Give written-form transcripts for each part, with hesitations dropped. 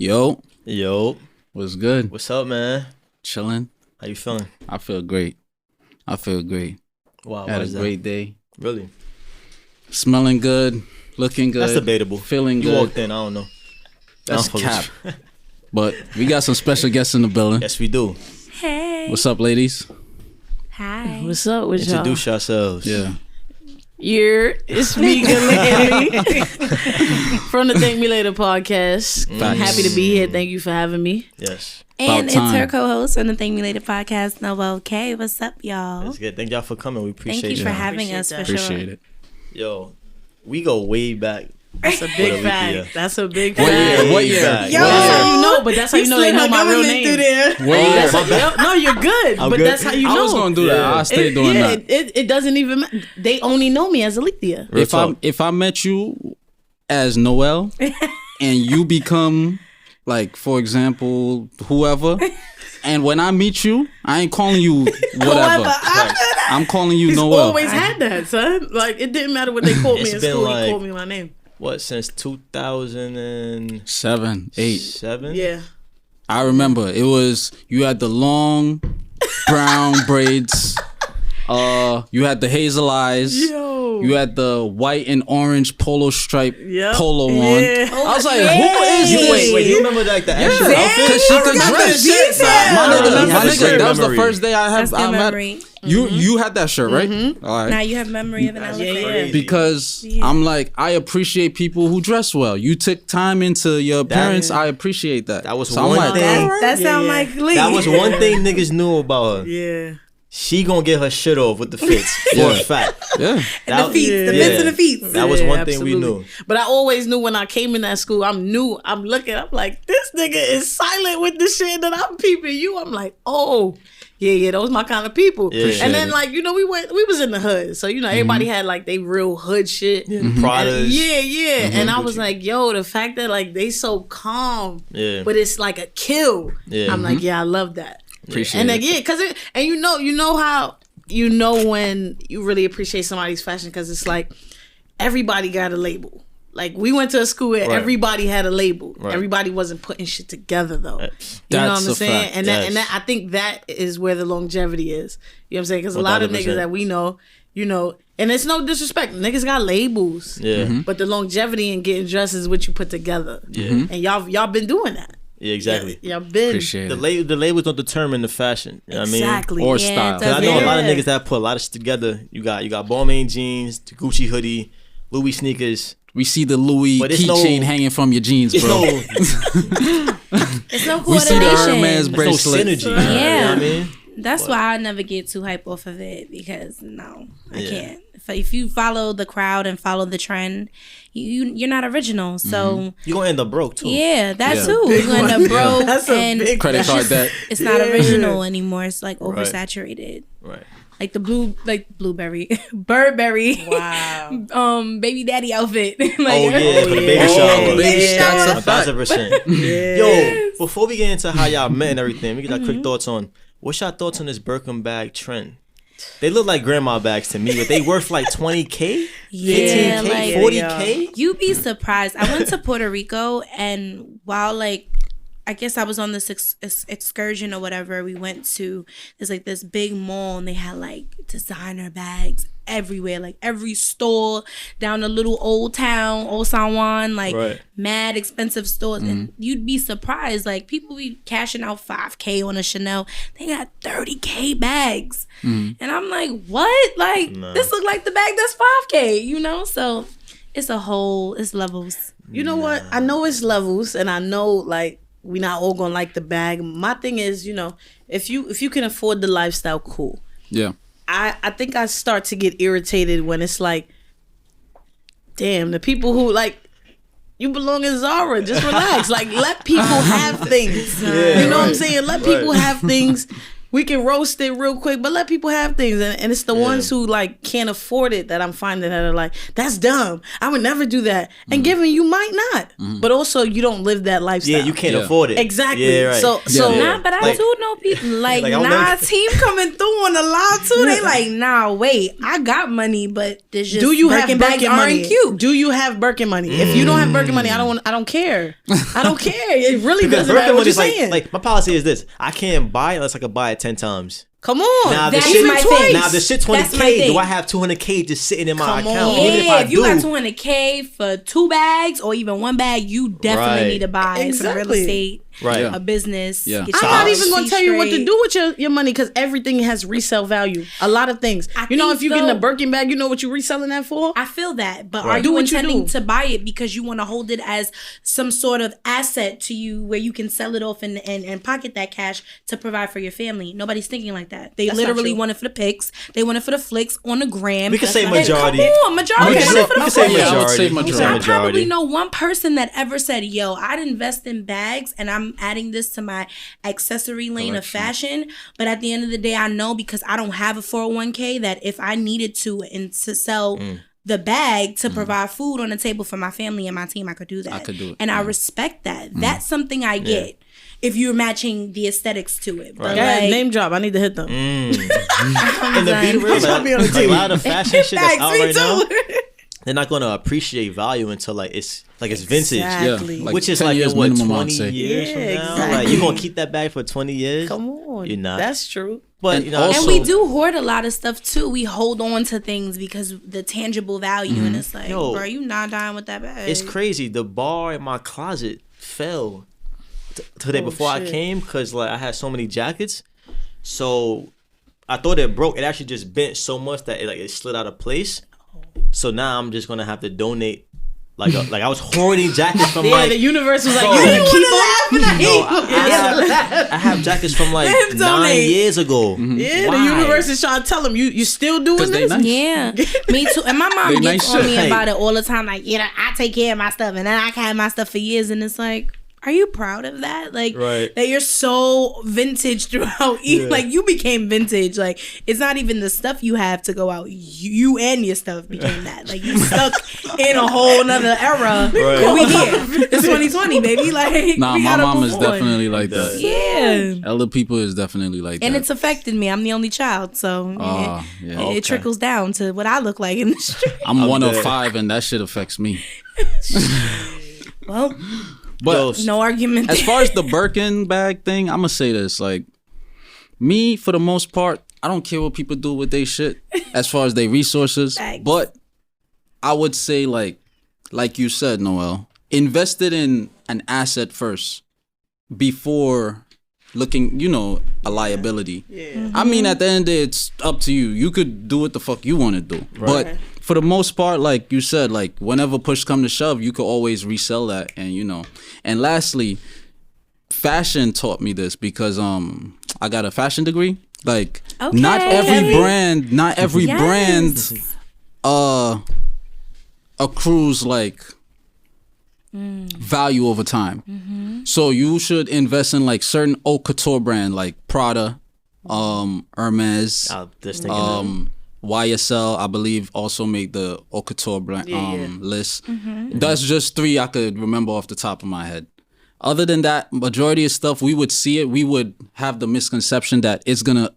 Yo. What's good? What's up, man? Chilling. How you feeling? I feel great. Wow, Had a great day. Really? Smelling good, looking good. That's debatable. Feeling you good. walked in, I don't know. That's cap. But we got some special guests in the building. Yes, we do. Hey. What's up, ladies? Hi. What's up with y'all? Introduce yourselves. Yeah. It's me, GoodlookinLee from the Thank Me Later podcast. I'm happy to be here. Thank you for having me. Yes. And it's her co-host on the Thank Me Later podcast, Noelle. Okay, what's up, y'all? That's good. Thank y'all for coming. We appreciate Thank you for having us, for sure. Appreciate it. Yo, we go way back. That's a big fact. That's a big fact. What year? Yo, that's how you know, but that's how you know they know my real name. No, you're good, but good. that's how you know. I was gonna do that. I'll stay doing that. It doesn't even matter. They only know me as Alethea. If I met you as Noelle and you become, like, for example, whoever, and when I meet you, I ain't calling you whatever. I'm calling you Noelle. Always had that, son. Like, it didn't matter what they called me in school. He called me my name. What, since 2007, 8. 7? Yeah. I remember it was, you had the long brown braids. You had the hazel eyes. Yo. You had the white and orange polo stripe polo on. Yeah. I was like, who is this? Wait, you remember like the extra outfit? Because she could dress. My nigga, that was the first day I That's good memory. You had that shirt, right? All right. Now you have memory of an elephant. Yeah. Because I'm like, I appreciate people who dress well. You took time into your appearance. I appreciate that. That was so one I'm like, thing. That sound like Lee. That was one thing niggas knew about her. Yeah. She gonna get her shit off with the fits for a fact. Yeah. And the feet, the bits and the feet. That was one thing we knew. But I always knew when I came in that school, I'm looking, I'm like, this nigga is silent with the shit that I'm peeping you. I'm like, oh, yeah, those my kind of people. Yeah. And then, like, you know, we was in the hood. So, you know, everybody had like they real hood shit. Pradas. Yeah. And I was like, yo, the fact that like they so calm, but it's like a kill. Yeah. I'm like, yeah, I love that. Appreciate and it. like, cause you know how when you really appreciate somebody's fashion, because it's like everybody got a label. Like, we went to a school where everybody had a label. Right. Everybody wasn't putting shit together though. You know what I'm saying? Fact. And that I think that is where the longevity is. You know what I'm saying? Because a lot of niggas that we know, you know, and it's no disrespect, niggas got labels. Yeah. But the longevity in getting dressed is what you put together. Yeah. And y'all been doing that. Yeah, exactly. Y'all been. Appreciate the it. the labels don't determine the fashion. You know what I mean? Exactly. Or style. Cause I know a lot of niggas that put a lot of shit together. You got Balmain jeans, the Gucci hoodie, Louis sneakers. We see the Louis keychain hanging from your jeans, bro. It's no coordination. We see the Hermes bracelet. Synergy. Yeah. You know what I mean? That's why I never get too hype off of it, because I can't. If you follow the crowd and follow the trend, you're not original. So You gonna end up broke too. yeah, that too. You're gonna end up broke. That's a and big Credit card debt. it's not original anymore. It's like oversaturated. Right. Like the blueberry, Burberry, Wow. baby daddy outfit. For the baby shower. Baby shower. 1,000%. Yo, before we get into how y'all met and everything, we get our quick thoughts on what's your thoughts on this Birkin bag trend. They look like grandma bags to me, but they worth like 20K, 15K, like, 40K. You'd be surprised. I went to Puerto Rico, and while I guess I was on this excursion or whatever, we went to this big mall, and they had like designer bags everywhere, like every store down the little old town, Old San Juan, mad expensive stores. And you'd be surprised, like, people be cashing out $5K on a Chanel. They got 30K bags. And I'm like, what? Like, this look like the bag that's $5K, you know? So it's levels. You know what? I know it's levels, and I know, like, we not all gonna like the bag. My thing is, you know, if you can afford the lifestyle, cool. Yeah. I think I start to get irritated when it's like, damn, the people who, like, you belong in Zara, just relax. Like, let people have things. You know what I'm saying? Let people have things. we can roast it real quick, but let people have things. And it's the ones who like can't afford it that I'm finding that are like, that's dumb. I would never do that. And given you might not, but also you don't live that lifestyle. Yeah, you can't afford it. Exactly. Yeah, right. So Nah, but I do know people like team coming through on the live too. They like, nah, wait, I got money, but there's just do you have Birkin money? Cute. Do you have Birkin money? If you don't have Birkin money, I don't care. I don't care. It really doesn't matter what you're saying. Like my policy is this: I can't buy it unless I can buy it 10 times. Come on. Now That's the shit, my thing. Now the shit 20K. Do I have 200K just sitting in my account? Yeah, if you got 200K for 2 bags or even 1 bag, you definitely need to buy some real estate, a business. Yeah. I'm not even going to tell you what to do with your money because everything has resale value. A lot of things. If you get in a Birkin bag, you know what you're reselling that for? I feel that. But are you intending to buy it because you want to hold it as some sort of asset to you where you can sell it off and pocket that cash to provide for your family? Nobody's thinking like that. They literally want it for the pics. They want it for the flicks on the gram. We can say majority. Come on, majority. We can say majority. I probably know one person that ever said, yo, I'd invest in bags and I'm adding this to my accessory lane of fashion. But at the end of the day, I know because I don't have a 401k that if I needed to sell the bag to provide food on the table for my family and my team, I could do that. I could do it. And I respect that. That's something I get. If you're matching the aesthetics to it. But like, name drop. I need to hit them. And the be real, like, a lot of fashion shit that's out right now, they're not going to appreciate value until it's vintage. Exactly. Yeah, which is like in what, 20 years from now? Exactly. Like, you going to keep that bag for 20 years? Come on. You're not. That's true. But and we do hoard a lot of stuff too. We hold on to things because the tangible value, and it's like, bro, you not dying with that bag. It's crazy. The bar in my closet fell today before I came because I had so many jackets. So I thought it broke. It actually just bent so much that it slid out of place. So now I'm just gonna have to donate. Like I was hoarding jackets from the universe was like, bro, you didn't keep them. I have jackets from 9 years ago. Yeah, the universe is trying to tell them you still doing this. Nice. Yeah, me too. And my mom gets on me about it all the time. Like, I take care of my stuff, and then I can have my stuff for years, and it's like, are you proud of that? Like, that you're so vintage throughout. Like, you became vintage. Like, it's not even the stuff you have to go out. You and your stuff became that. Like, you stuck in a whole nother era. Right. We here. It's 2020, baby. Like, my mom is definitely like that. Yeah. Elder people is definitely like that. And it's affected me. I'm the only child. So, it trickles down to what I look like in the street. I'm one of 5, and that shit affects me. Well... But no argument. As far as the Birkin bag thing, I'm gonna say this: me, for the most part, I don't care what people do with their shit as far as their resources. Thanks. But I would say, like you said, Noelle, invested in an asset first before looking, a liability. Yeah. Mm-hmm. I mean, at the end of the day, it's up to you. You could do what the fuck you want to do, but for the most part, like you said, whenever push come to shove, you could always resell that, and And lastly, fashion taught me this because I got a fashion degree. Not every brand accrues value over time. Mm-hmm. So you should invest in certain haute couture brand like Prada, Hermes, YSL, I believe, also made the haute couture brand list. Mm-hmm. That's just 3 I could remember off the top of my head. Other than that, majority of stuff, we would see it. We would have the misconception that it's gonna,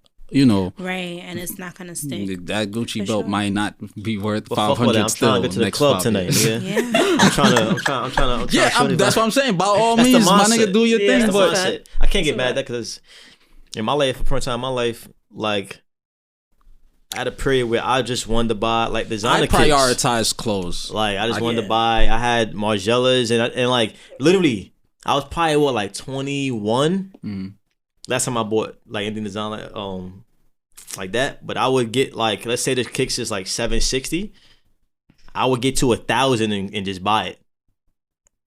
right, and it's not gonna stick. That Gucci belt might not be worth 500 still. I'm trying to get to the club tonight. Yeah. I'm trying to. Yeah, that's what I'm saying. By all means, my nigga, do your thing. But I can't get mad at that because in my life, for time in my life, I had a period where I just wanted to buy designer kicks. I prioritize clothes. I just wanted to buy. I had Margielas and literally, I was probably 21. Mm. Last time I bought anything designer like that. But I would get let's say the kicks is $760. I would get to 1,000 and just buy it.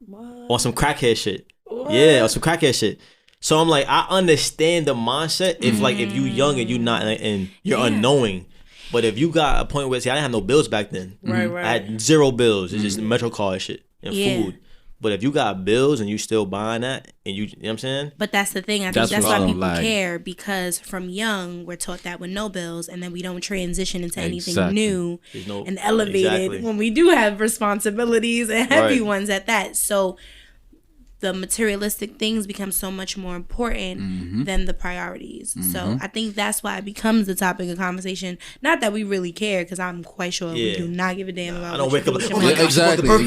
What? On some crackhead shit. What? Yeah, on some crackhead shit. So I'm I understand the mindset if if you young and you not and you're unknowing. But if you got a point where I didn't have no bills back then. Right. I had 0 bills. It's just Metro card shit and food. But if you got bills and you still buying that, and you know what I'm saying? But that's the thing. I think that's why people care, because from young we're taught that with no bills, and then we don't transition into anything new and elevated when we do have responsibilities and heavy ones at that. So the materialistic things become so much more important than the priorities. So I think that's why it becomes the topic of conversation. Not that we really care, because I'm quite sure we do not give a damn about. I don't wake up like, exactly. But we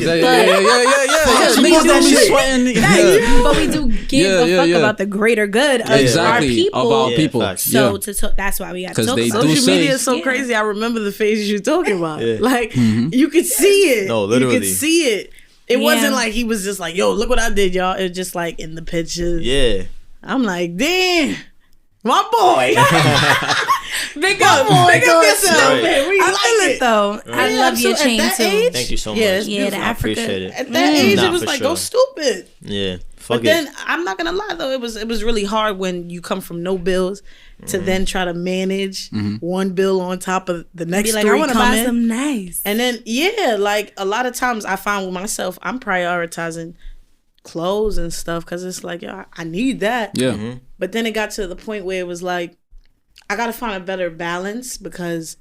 do give a fuck about the greater good of our people. Of our people. So that's why we got to talk about it. Social media is so crazy. I remember the phases you're talking about. Like you could see it. No, literally, you could see it. It wasn't like he was just like, yo, look what I did, y'all. It was just like in the pictures. Yeah. I'm like, damn, my boy. Big up yourself. Right. We I feel it though. I love your chain too. Age, thank you so much. Yeah, the Africa. I appreciate it. At that age, it was like, go stupid. Yeah. But then I'm not gonna lie though, it was really hard when you come from no bills to then try to manage one bill on top of the next like, three. I want to buy some nice. And then like a lot of times I find with myself, I'm prioritizing clothes and stuff because it's like, yo, I need that. Yeah. But then it got to the point where it was like, I gotta find a better balance, because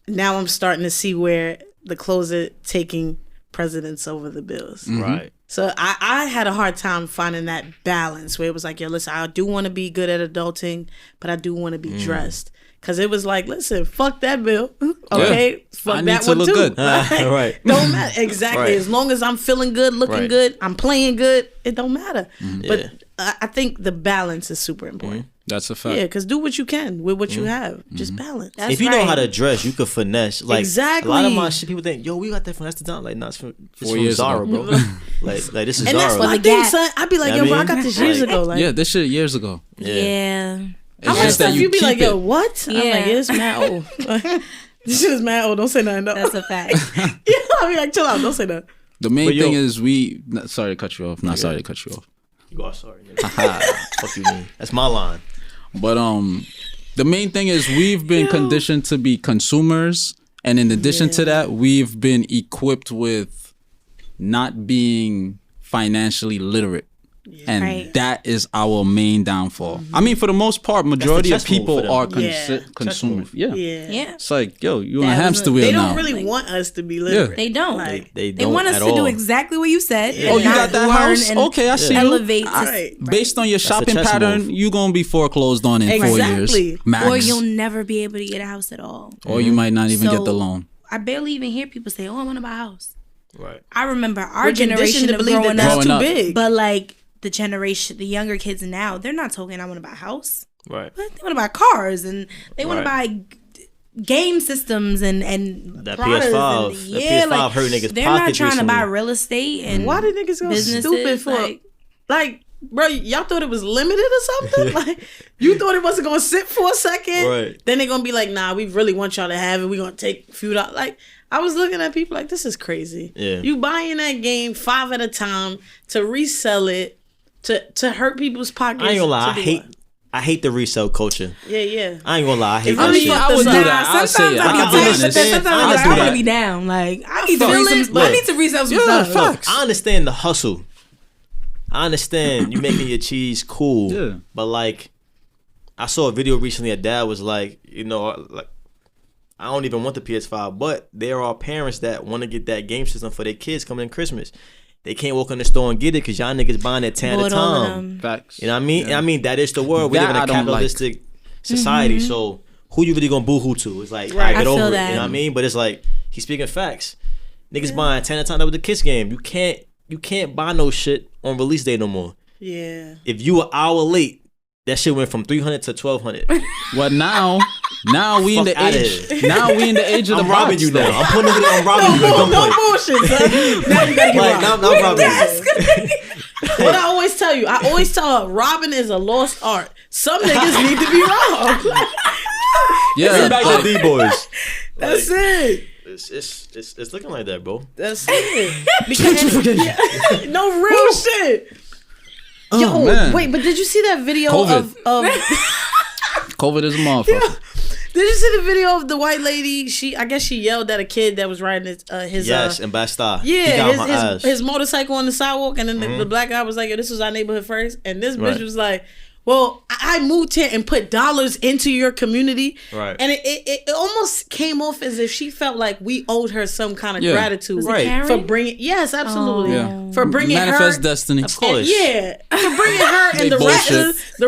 now I'm starting to see where the clothes are taking precedence over the bills. Right. So I had a hard time finding that balance where it was like, yo, listen, I do want to be good at adulting, but I do want to be dressed. Because it was like, listen, fuck that bill. Okay? Fuck that one too. Good. Right. Don't matter. Exactly. Right. As long as I'm feeling good, looking good, I'm playing good, it don't matter. But I think the balance is super important. That's a fact. Yeah, because do what you can with what you have. Just balance. That's if you know how to dress, you could finesse. Like, exactly. A lot of my shit, people think, yo, we got that from that's the time. Like, no, it's from Zara, bro. like this is and Zara. that's my thing, son. I'd be like, yo, bro, I got this years ago. Like, yeah, this shit years ago. Yeah. How much stuff you be like, yo, what? Yeah. I'm like, it's mad old. This shit is mad old. Don't say nothing. That's a fact. Yeah, I mean, like, chill out. Don't say nothing. The main thing is sorry to cut you off. Not sorry to cut you off. You are sorry. Fuck you, man. That's my line. But the main thing is we've been conditioned to be consumers, and in addition to that, we've been equipped with not being financially literate. And that is our main downfall. I mean, for the most part, majority of people are consumers. Yeah. It's like, yo, you on a hamster wheel now. They don't really want us to be literate. They don't. Like, they want us to do exactly what you said. Oh, you got that house? Okay, I see you. Elevate. Based on your shopping pattern, you're going to be foreclosed on in 4 years. Max. Or you'll never be able to get a house at all. Or you might not even get the loan. I barely even hear people say, oh, I want to buy a house. Right. I remember our generation of growing that's up. Too big. But like, the younger kids now, they're not talking, I want to buy a house. Right. But they want to buy cars, and they want to buy game systems and that Pradas PS5. and, that PS5 hurt niggas' they're pockets not trying recently. to buy real estate. And why did niggas go stupid for like, bro, y'all thought it was limited or something? Like, you thought it wasn't gonna sit for a second? Right. Then they're gonna be like, nah, we really want y'all to have it. We're gonna take a few dollars. Like, I was looking at people like, this is crazy. Yeah. You buying that game 5 at a time to resell it to hurt people's pockets. I ain't gonna lie, I hate the resale culture. Yeah. I ain't gonna lie, I hate that I mean, shit. I would do that. I'll say it. Sometimes I want to be down. Like, I need to resell some stuff. Look, I understand the hustle. I understand you making your cheese cool. Yeah. But like, I saw a video recently. A dad was like, like, I don't even want the PS5, but there are parents that want to get that game system for their kids coming in Christmas. They can't walk in the store and get it because y'all niggas buying it 10 at a time. Facts. You know what I mean? Yeah. I mean, that is the world. We live in a capitalistic society. So who you really gonna boo-hoo to? It's like, I get over it. You know what I mean? But it's like, he's speaking facts. Niggas buying 10 at a time. That was the Kiss game. You can't buy no shit on release day no more. Yeah. If you an hour late, that shit went from 300 to 1,200. Well, now we in the age. Now we in the age of the I'm robbing box, you though. now. I'm putting it. I'm robbing you. No bullshit, son. Now you gotta get Like, robbed. I'm robbing you. What I always tell you, her, robbing is a lost art. Some niggas need to be robbed. Yeah, Back to D-boys. That's it. It's looking like that, bro. That's it. Because no real shit. Yo, man. wait, but did you see that video COVID. of COVID is a motherfucker. Did you see the video of the white lady? I guess she yelled at a kid that was riding his yes, in Basta. Yeah, his motorcycle on the sidewalk, and then the black guy was like, "Yo, this was our neighborhood first," and this bitch was like, "Well, I moved here and put dollars into your community," right? And it almost came off as if she felt like we owed her some kind of gratitude, right? For bringing, yes, absolutely, for bringing manifest her destiny, of course, for bringing her and the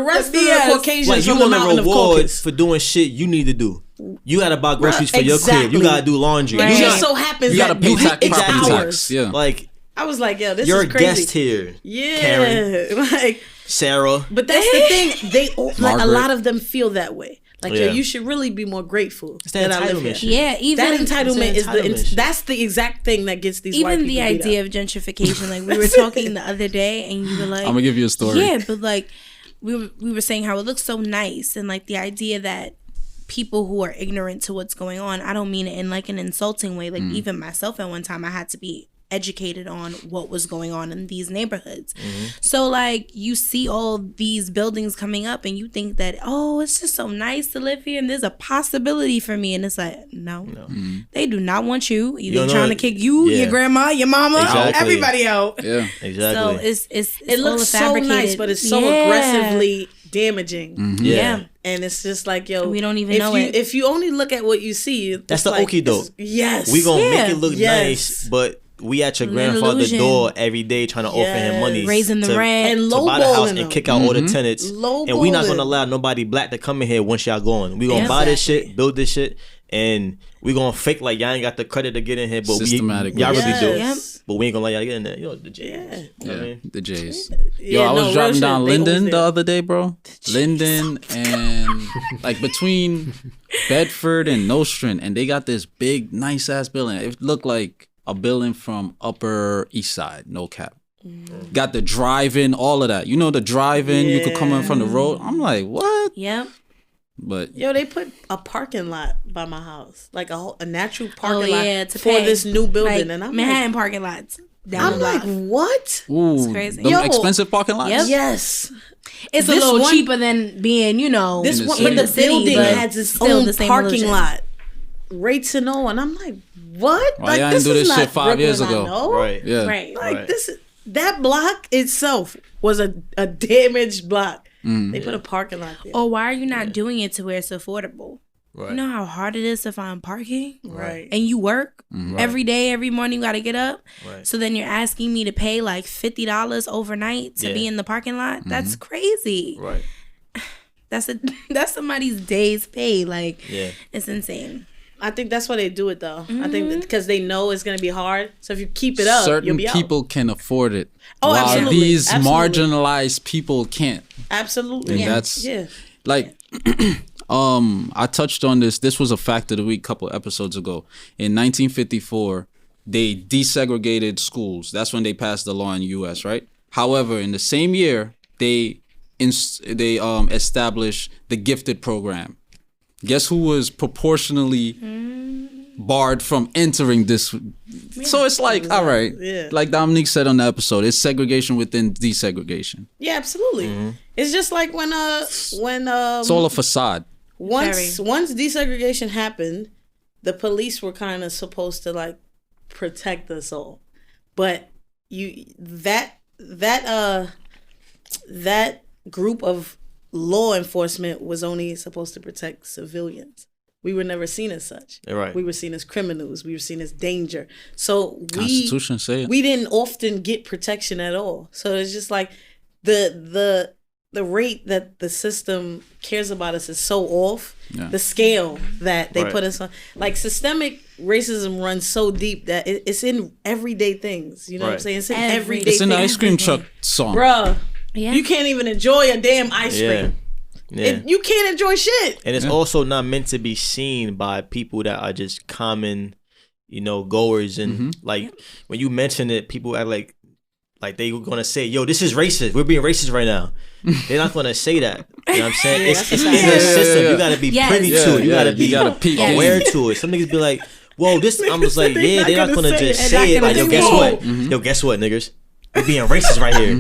rest of the Caucasians like from the mountain of Caucasus for doing shit you need to do. You gotta buy groceries for your kid. You gotta do laundry. Right. You just so happens you gotta that pay you hit property hours. tax. Yeah, like I was like, yo, this you're is crazy. a guest here. Yeah, Karen. like Sarah. But that's the thing. They like a lot of them feel that way. Like yo, you should really be more grateful. It's that entitlement shit. Yeah, even that entitlement that's the exact thing that gets these white people the idea of gentrification. Like we were talking the other day, and you were like, "I'm gonna give you a story." Yeah, but like we were saying how it looks so nice, and like the idea that people who are ignorant to what's going on, I don't mean it in like an insulting way. Like even myself at one time, I had to be educated on what was going on in these neighborhoods. So like you see all these buildings coming up and you think that, oh, it's just so nice to live here and there's a possibility for me, and it's like no. They do not want you. They're trying to kick you, your grandma, your mama, everybody out. Yeah, exactly. So it looks so nice, but it's so aggressively damaging. Yeah. And it's just like, yo, we don't even know it. If you only look at what you see, that's the okie doke. Yes, we gonna make it look nice, but we at your grandfather's door every day trying to offer him money, raising the rent, and to buy the house and kick out all the tenants. tenants. And we not gonna allow nobody black to come in here once y'all gone. We gonna buy this shit, build this shit, and we gonna fake like y'all ain't got the credit to get in here, but y'all really do. Yep. But we ain't gonna let y'all get in there. Yo, the J's. Yeah. You know what I mean? The J's. Yo, I was driving down Linden the other day, bro. Linden and like between Bedford and Nostrand, and they got this big, nice ass building. It looked like a building from Upper East Side, no cap. Got the drive-in, all of that. You know the drive-in, you could come in from the road. I'm like, what? Yep. But yo, they put a parking lot by my house, like a natural parking lot to for pay. this new building, like and I'm Manhattan parking lots. I'm like, what? Ooh, it's crazy. Them expensive parking lots. Yep. Yes, it's a little cheaper than being, this one, in but the city, building but has its still own the same parking illusion. lot, rates and all, and I'm like, what? Why y'all didn't do this shit 5 years ago? Right. Yeah. Right. Like that block itself was a damaged block. They put a parking lot there. Or why are you not doing it to where it's affordable? Right. You know how hard it is to find parking? Right. And you work every day, every morning you got to get up. Right. So then you're asking me to pay like $50 overnight to be in the parking lot? That's crazy. Right. That's somebody's day's pay. Like, it's insane. I think that's why they do it though. I think because they know it's gonna be hard. So if you keep it up, you'll be out. Certain people can afford it. Oh, while absolutely. these marginalized people can't. Absolutely. And that's like I touched on this. This was a fact of the week a couple episodes ago. In 1954, they desegregated schools. That's when they passed the law in the US, right? However, in the same year, they established the gifted program. Guess who was proportionally barred from entering this? So it's like, all right, like Dominique said on the episode, it's segregation within desegregation. Yeah, absolutely. It's just like when it's all a facade. Once desegregation happened, the police were kind of supposed to like protect us all, but that group of law enforcement was only supposed to protect civilians. We were never seen as such. Right. We were seen as criminals. We were seen as danger. So Constitution say it. We didn't often get protection at all. So it's just like the rate that the system cares about us is so off. Yeah. The scale that they put us on, like systemic racism runs so deep that it's in everyday things. You know what I'm saying? It's in everyday. It's in the ice cream truck song, bruh. Yeah. You can't even enjoy a damn ice cream. Yeah. You can't enjoy shit. And it's also not meant to be seen by people that are just common, goers. And like when you mention it, people act like they were gonna say, "Yo, this is racist. We're being racist right now." They're not gonna say that. You know what I'm saying? It's in the system. You gotta be privy to it. You gotta be aware to it. Some niggas be like, "Whoa, this." I'm just like, "Yeah, they're not gonna just say it." Like, yo, guess what? Yo, guess what, niggas? We're being racist right here.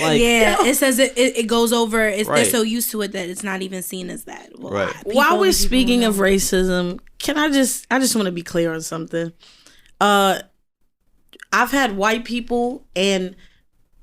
Like, it says it goes over. They're so used to it that it's not even seen as that. Well, right. While we're speaking of racism, I just want to be clear on something. I've had white people and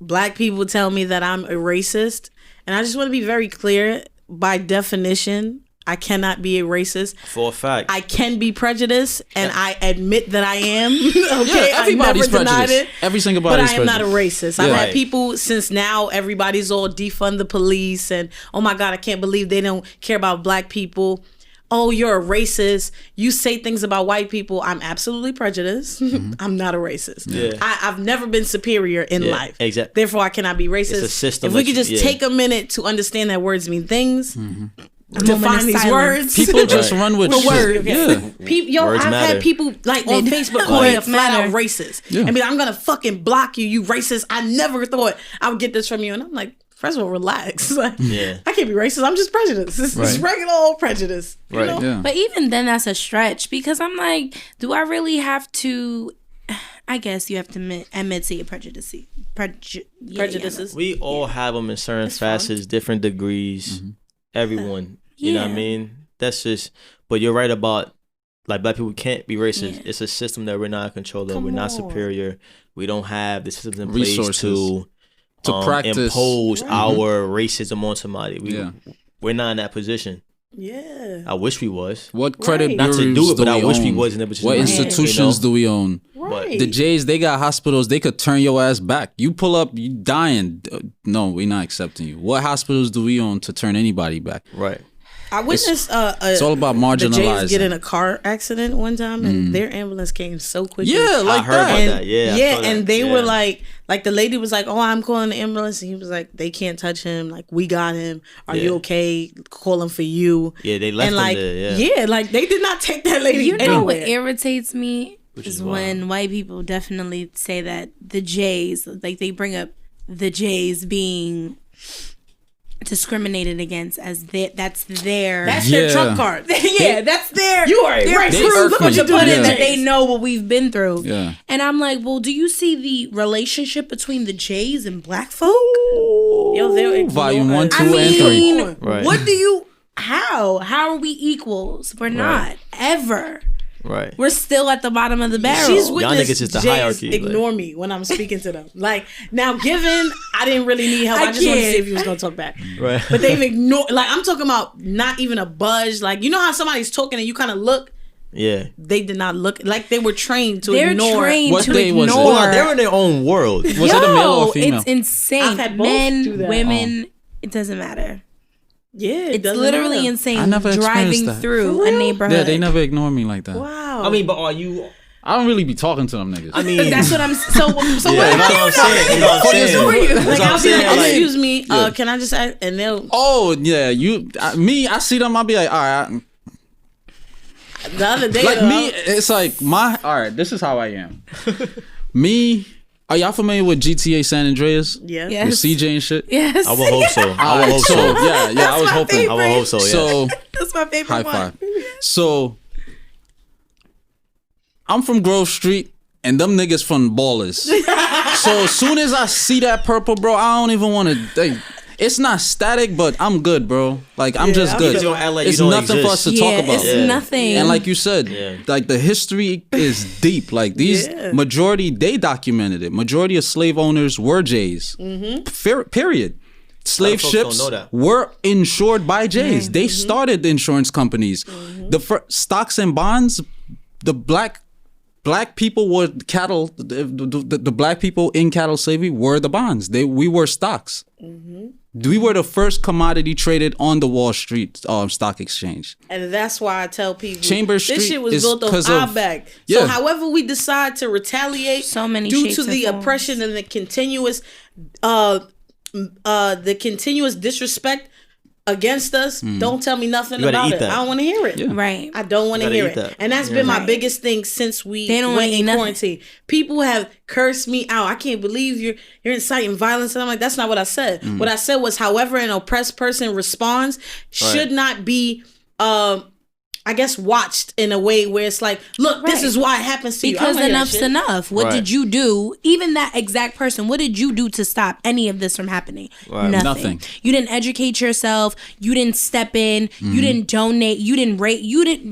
black people tell me that I'm a racist, and I just want to be very clear. By definition, I cannot be a racist. For a fact. I can be prejudiced, and I admit that I am. Okay, everybody's I never denied prejudiced. it. Every single But body's I am not a racist. I've had Right. people since now. Everybody's all defund the police, and oh my God, I can't believe they don't care about black people. Oh, you're a racist. You say things about white people. I'm absolutely prejudiced. I'm not a racist. Yeah. I've never been superior in life. Exactly. Therefore, I cannot be racist. It's a system if we that could just you- take a minute to understand that words mean things, moment define of these silence. words. People just Right. run with With shit. words. Yeah. Words I've matter. had people like on Facebook call me a flat out racist. Yeah. I mean, I'm gonna fucking block you, you racist. I never thought I would get this from you, and I'm like, first of all, relax. Like, Yeah. I can't be racist. I'm just prejudiced. It's Right. regular old prejudice. You Right. know? Yeah. But even then, that's a stretch because I'm like, do I really have to? I guess you have to admit to your prejudices. Prejudices. We all have them in certain facets, different degrees. Everyone, you know what I Yeah. mean? That's just. But you're right about like black people can't be racist. It's a system that we're not in control of. We're not superior. We don't have the systems in place Resources to practice. impose our racism on somebody. We're not in that position. Yeah. I wish we was. What credit Right. Not to bureaus do it, but do I we wish we own? was in that position. What Right. institutions do we own? Right. The Jays, they got hospitals. They could turn your ass back. You pull up, you dying. No, we're not accepting you. What hospitals do we own to turn anybody back? Right. I witnessed It's all about the Jays marginalizing. get in a car accident one time, and their ambulance came so quickly. Yeah, like I heard that. about that. Yeah. I saw that. and they Yeah. were like the lady was like, "Oh, I'm calling the ambulance," and he was like, "They can't touch him. Like, we got him. Are you Yeah. okay? Calling for you." Yeah, they left and him like, there. Yeah. like they did not take that lady You know what anywhere. irritates me Which is is when white people definitely say that the Jays, like they bring up the Jays being discriminated against as that's their That's their Yeah. trump card. that's their You are a their racist. proof Look what to you put did in to that they Jays. know what we've been through. Yeah. And I'm like, well, do you see the relationship between the Jays and black folk? Yo, they're Volume 1, 2, I and 3. mean, Right. what do you? How are we equals? We're not ever. Right. We're still at the bottom of the barrel. She's Y'all witnessed niggas is the Jays hierarchy, like- ignore me when I'm speaking to them. Like, now, given I didn't really need help, I just want to see if you was gonna talk back. Right. But they've ignored. Like, I'm talking about not even a budge. Like, you know how somebody's talking and you kind of look. Yeah. They did not look like they were trained to They're ignore. trained What to day was it? ignore. Well, they're in their own world. Was it a male or female? It's insane. I've had both do Men, that. women, it doesn't matter. Yeah, it It's doesn't literally matter. insane. I never experienced driving that. through For a real? neighborhood. Yeah, they never ignore me like that. Wow. I mean, but are you? I don't really be talking to them niggas. I mean, That's what I'm. So Yeah, what? that's what I'm saying. You know what I'm saying? Who are you? That's like, what I'm I'll be like, saying. Like, excuse me, can I just ask? And they'll Oh yeah, I see them. I'll be like, all right. the other day Like though, me, it's like my. All right, this is how I am. Me, are y'all familiar with GTA San Andreas? Yeah. Yes. With CJ and shit. Yes. I will hope so. I will Alright, hope so so. yeah, I was my hoping. I will hope so. Yeah. So That's my favorite high one. five. So I'm from Grove Street, and them niggas from Ballers. So as soon as I see that purple, bro, I don't even want to. It's not static, but I'm good, bro. Like I'm just good. Because you don't act like you It's don't nothing for us exist. to Yeah, talk about. it's Yeah. nothing. And like you said, Yeah. like the history is deep. Like these majority, they documented it. Majority of slave owners were Jays. Period. Slave folks don't ships know that. were insured by Jays. They started the insurance companies. The stocks and bonds. The black people were cattle. The black people in cattle slavery were the bonds. We were stocks. We were the first commodity traded on the Wall Street stock exchange. And that's why I tell people Chambers this Street shit was is built off 'cause our of- back. Yeah. So however we decide to retaliate So many due shapes to and the forms. oppression and the continuous disrespect against us, don't tell me nothing You gotta about eat it. that. I don't want to hear it. Right. I don't want to gotta hear eat it. that. And that's been my Right. biggest thing since we They don't went wanna eat in nothing. quarantine. People have cursed me out. I can't believe you're inciting violence. And I'm like, that's not what I said. What I said was, however an oppressed person responds should not be I guess, watched in a way where it's like, look, this is why it happens to you. Because enough's enough. What did you do? Even that exact person, what did you do to stop any of this from happening? Nothing. You didn't educate yourself. You didn't step in. You didn't donate. You didn't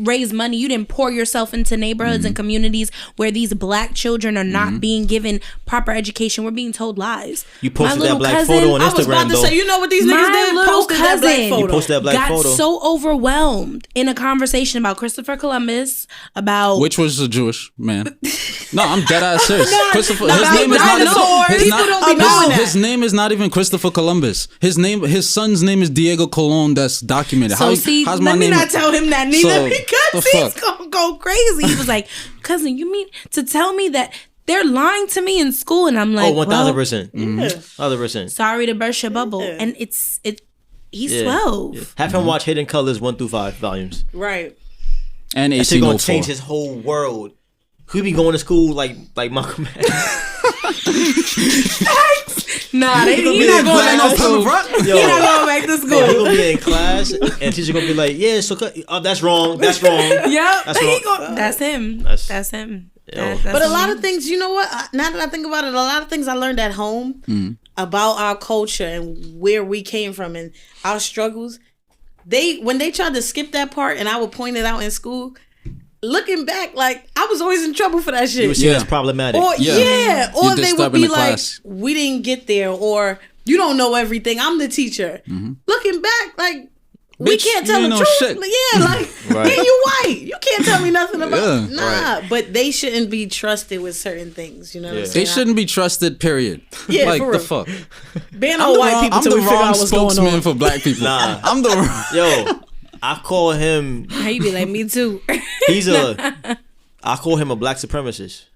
raise money. You didn't pour yourself into neighborhoods and communities where these black children are not being given proper education. We're being told lies. You posted that black photo on Instagram, I was about to say, you know what these niggas did? Posted that black photo. You posted that black photo. Got so overwhelmed in a conversation about Christopher Columbus, about which was a Jewish man. No, I'm dead ass serious. Christopher. His name is not even Christopher Columbus. His son's name is Diego Colon. That's documented. So how's my name? Let me not tell him that neither, because he's gonna go crazy. He was like, "Cousin, you mean to tell me that they're lying to me in school?" And I'm like, 1,000%, 1,000%. Sorry to burst your bubble, and he's 12. Yeah. Have him watch Hidden Colors 1 through 5 volumes. Right. And it's gonna change his whole world. Who be going to school like Malcolm X? Nah, he's not going back to school. He's not going back to school. He's gonna be in class, and teacher gonna be like, "Yeah, so that's wrong. That's wrong." Yep, that's him. That's him. But a lot of things, you know what? Now that I think about it, a lot of things I learned at home about our culture and where we came from and our struggles. When they tried to skip that part, and I would point it out in school. Looking back, like, I was always in trouble for that shit. You were seen as problematic. Or, or they would be like, we didn't get there, or you don't know everything. I'm the teacher. Looking back, like, we can't tell the truth. Shit. Yeah, like, and you white. You can't tell me nothing about but they shouldn't be trusted with certain things, you know what I'm saying? They shouldn't be trusted, period. Yeah, like, for the real. fuck? Ban all white people till we figure out what's going on. I'm the wrong spokesman for black people. Nah. I'm the wrong. Yo, I call him. He be like, me too. I call him a black supremacist.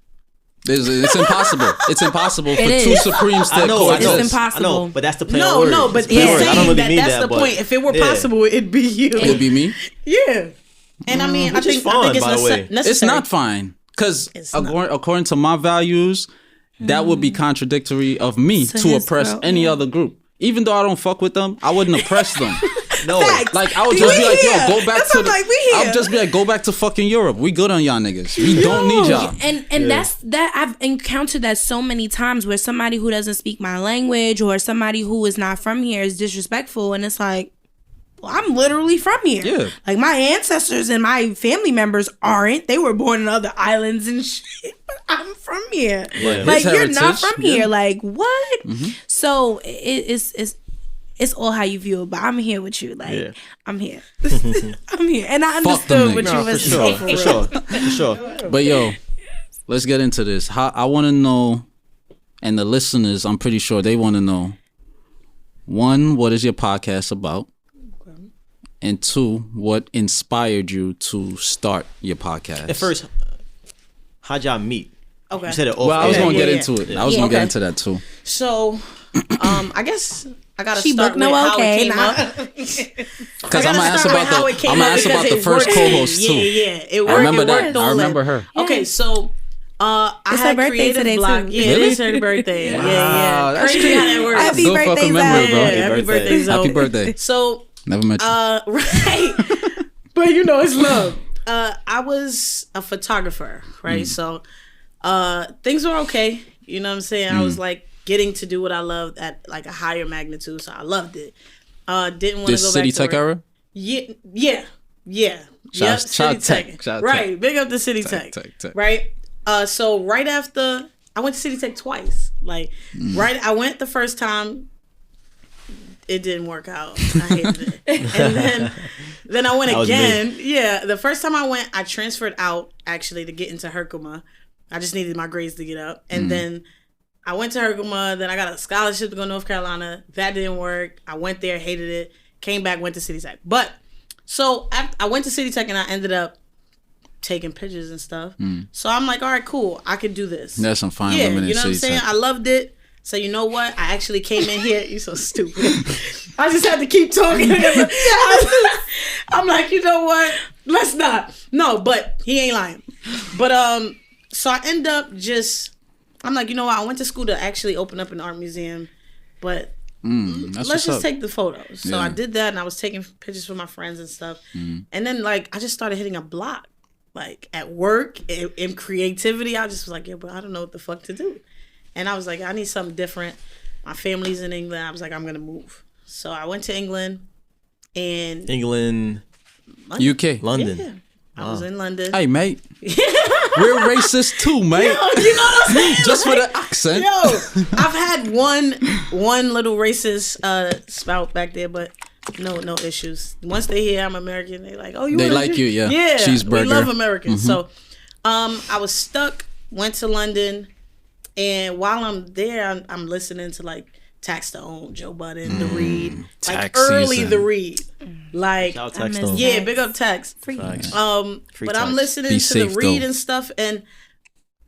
It's impossible. It's impossible for two Supreme State courts. It's impossible. I know, but that's the play on words. No, but he's saying that's the point. If it were possible, it'd be you. It'd be me? Yeah. And I mean, I think it's necessary. It's not fine. Because according to my values, that would be contradictory of me to oppress any other group. Even though I don't fuck with them, I wouldn't oppress them. No, like I would just be like, yo, go back to. I'll just be like, go back to fucking Europe. We good on y'all niggas. We don't need y'all. And that's I've encountered that so many times where somebody who doesn't speak my language or somebody who is not from here is disrespectful, and it's like, well, I'm literally from here. Yeah. Like my ancestors and my family members aren't. They were born in other islands and shit. But I'm from here. Yeah. Like you're not from here. Like what? So it's all how you view it, but I'm here with you. Like, I'm here. I'm here. And I understood what you were saying. For sure. But yo, let's get into this. I want to know, and the listeners, I'm pretty sure they want to know, 1, what is your podcast about? And 2, what inspired you to start your podcast? At first, how'd y'all meet? Okay. You said it well, I was going to get into it. I was going to get into that too. So, I guess I gotta start with how it came up. Because I'm gonna ask about the first co-host too. Yeah. It worked. I remember that. I remember her. Okay, so I had created blog. Yeah, it's her birthday. Yeah. That's crazy how that works. Happy birthday, bro. Happy birthday, Zoe. Happy birthday. So never met you. Right. But you know it's love. I was a photographer, right? So things were okay. You know what I'm saying? I was like getting to do what I loved at like a higher magnitude, so I loved it. Didn't want to go back to City Tech era? Yeah. Shout Tech. Right. Big up to City Tech. Right. So right after I went to City Tech twice. Like I went the first time. It didn't work out. I hated it. And then I went again. Yeah. The first time I went, I transferred out actually to get into Herkimer. I just needed my grades to get up. And then I went to Herkimer. Then I got a scholarship to go to North Carolina. That didn't work. I went there, hated it. Came back, went to City Tech. But so I went to City Tech and I ended up taking pictures and stuff. So I'm like, all right, cool. I could do this. That's some fine women in you know what I'm City saying? Tech. I loved it. So you know what? I actually came in here. You so stupid. I just had to keep talking. I'm like, you know what? Let's not. No, but he ain't lying. But so I end up I'm like, you know what? I went to school to actually open up an art museum, but let's just take the photos. So Yeah. I did that, and I was taking pictures for my friends and stuff. And then like I just started hitting a block, like at work, in creativity. I just was like, yeah, but I don't know what the fuck to do. And I was like, I need something different. My family's in England. I was like, I'm gonna move. So I went to England, and England, UK, London. yeah, I was in London. Hey, mate. We're racist too, mate. Yo, you know what I'm saying? Just for the accent. Yo, I've had one little racist spout back there, but no issues. Once they hear I'm American, they like, oh, They like you, yeah. Yeah, Cheeseburger. we love Americans. So, I was stuck. Went to London, and while I'm there, I'm listening to like Tax to Own, Joe Budden, The Read, like Tax early season. The Read, like Shout out I Tax miss Stone. yeah, big up Tax. Facts. Free But I'm tax. listening Be to safe, The Read though. and stuff, and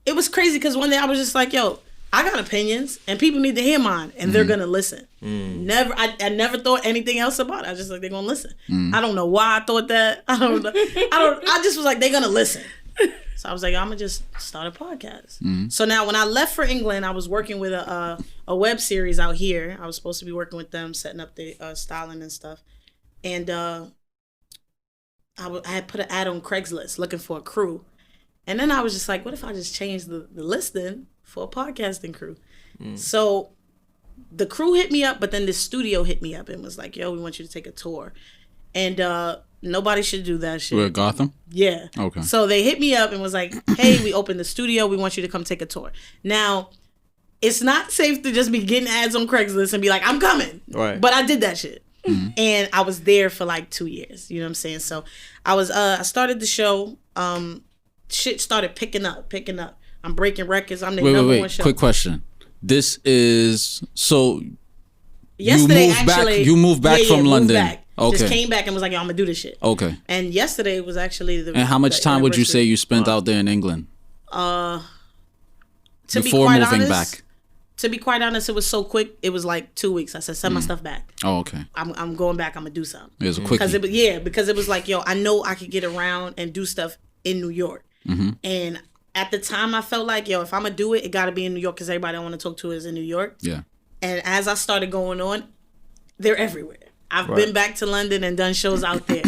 it was crazy because one day I was just like, yo, I got opinions and people need to hear mine and they're gonna listen. I never thought anything else about it. I just like they're gonna listen. I don't know why I thought that. I just was like, they're gonna listen. So I was like, I'm gonna just start a podcast. So now when I left for England, I was working with a web series out here. I was supposed to be working with them, setting up the styling and stuff. And I had put an ad on Craigslist looking for a crew. And then I was just like, what if I just change the listing for a podcasting crew? So the crew hit me up, but then the studio hit me up and was like, yo, we want you to take a tour. And nobody should do that shit. We're at Gotham? Yeah. Okay. So they hit me up and was like, hey, we opened the studio. We want you to come take a tour. Now, it's not safe to just be getting ads on Craigslist and be like, I'm coming. Right. But I did that shit. And I was there for like 2 years. You know what I'm saying? So I started the show. Shit started picking up. I'm breaking records. I'm the number one show. Quick question. This is so Yesterday, you moved back from London. Back. Okay. Just came back and was like, yo, I'm gonna do this shit. Okay. And yesterday was actually the. And how much the time would you say anniversary. you spent out there in England To before be quite moving honest, back? To be quite honest, it was so quick. It was like 2 weeks. I said, send my stuff back. Oh, okay. I'm going back. I'm gonna do something. It was a quickie. Because it was like, yo, I know I could get around and do stuff in New York. And at the time, I felt like, yo, if I'm gonna do it, it gotta be in New York because everybody I want to talk to is in New York. Yeah. And as I started going on, they're everywhere. I've been back to London and done shows out there.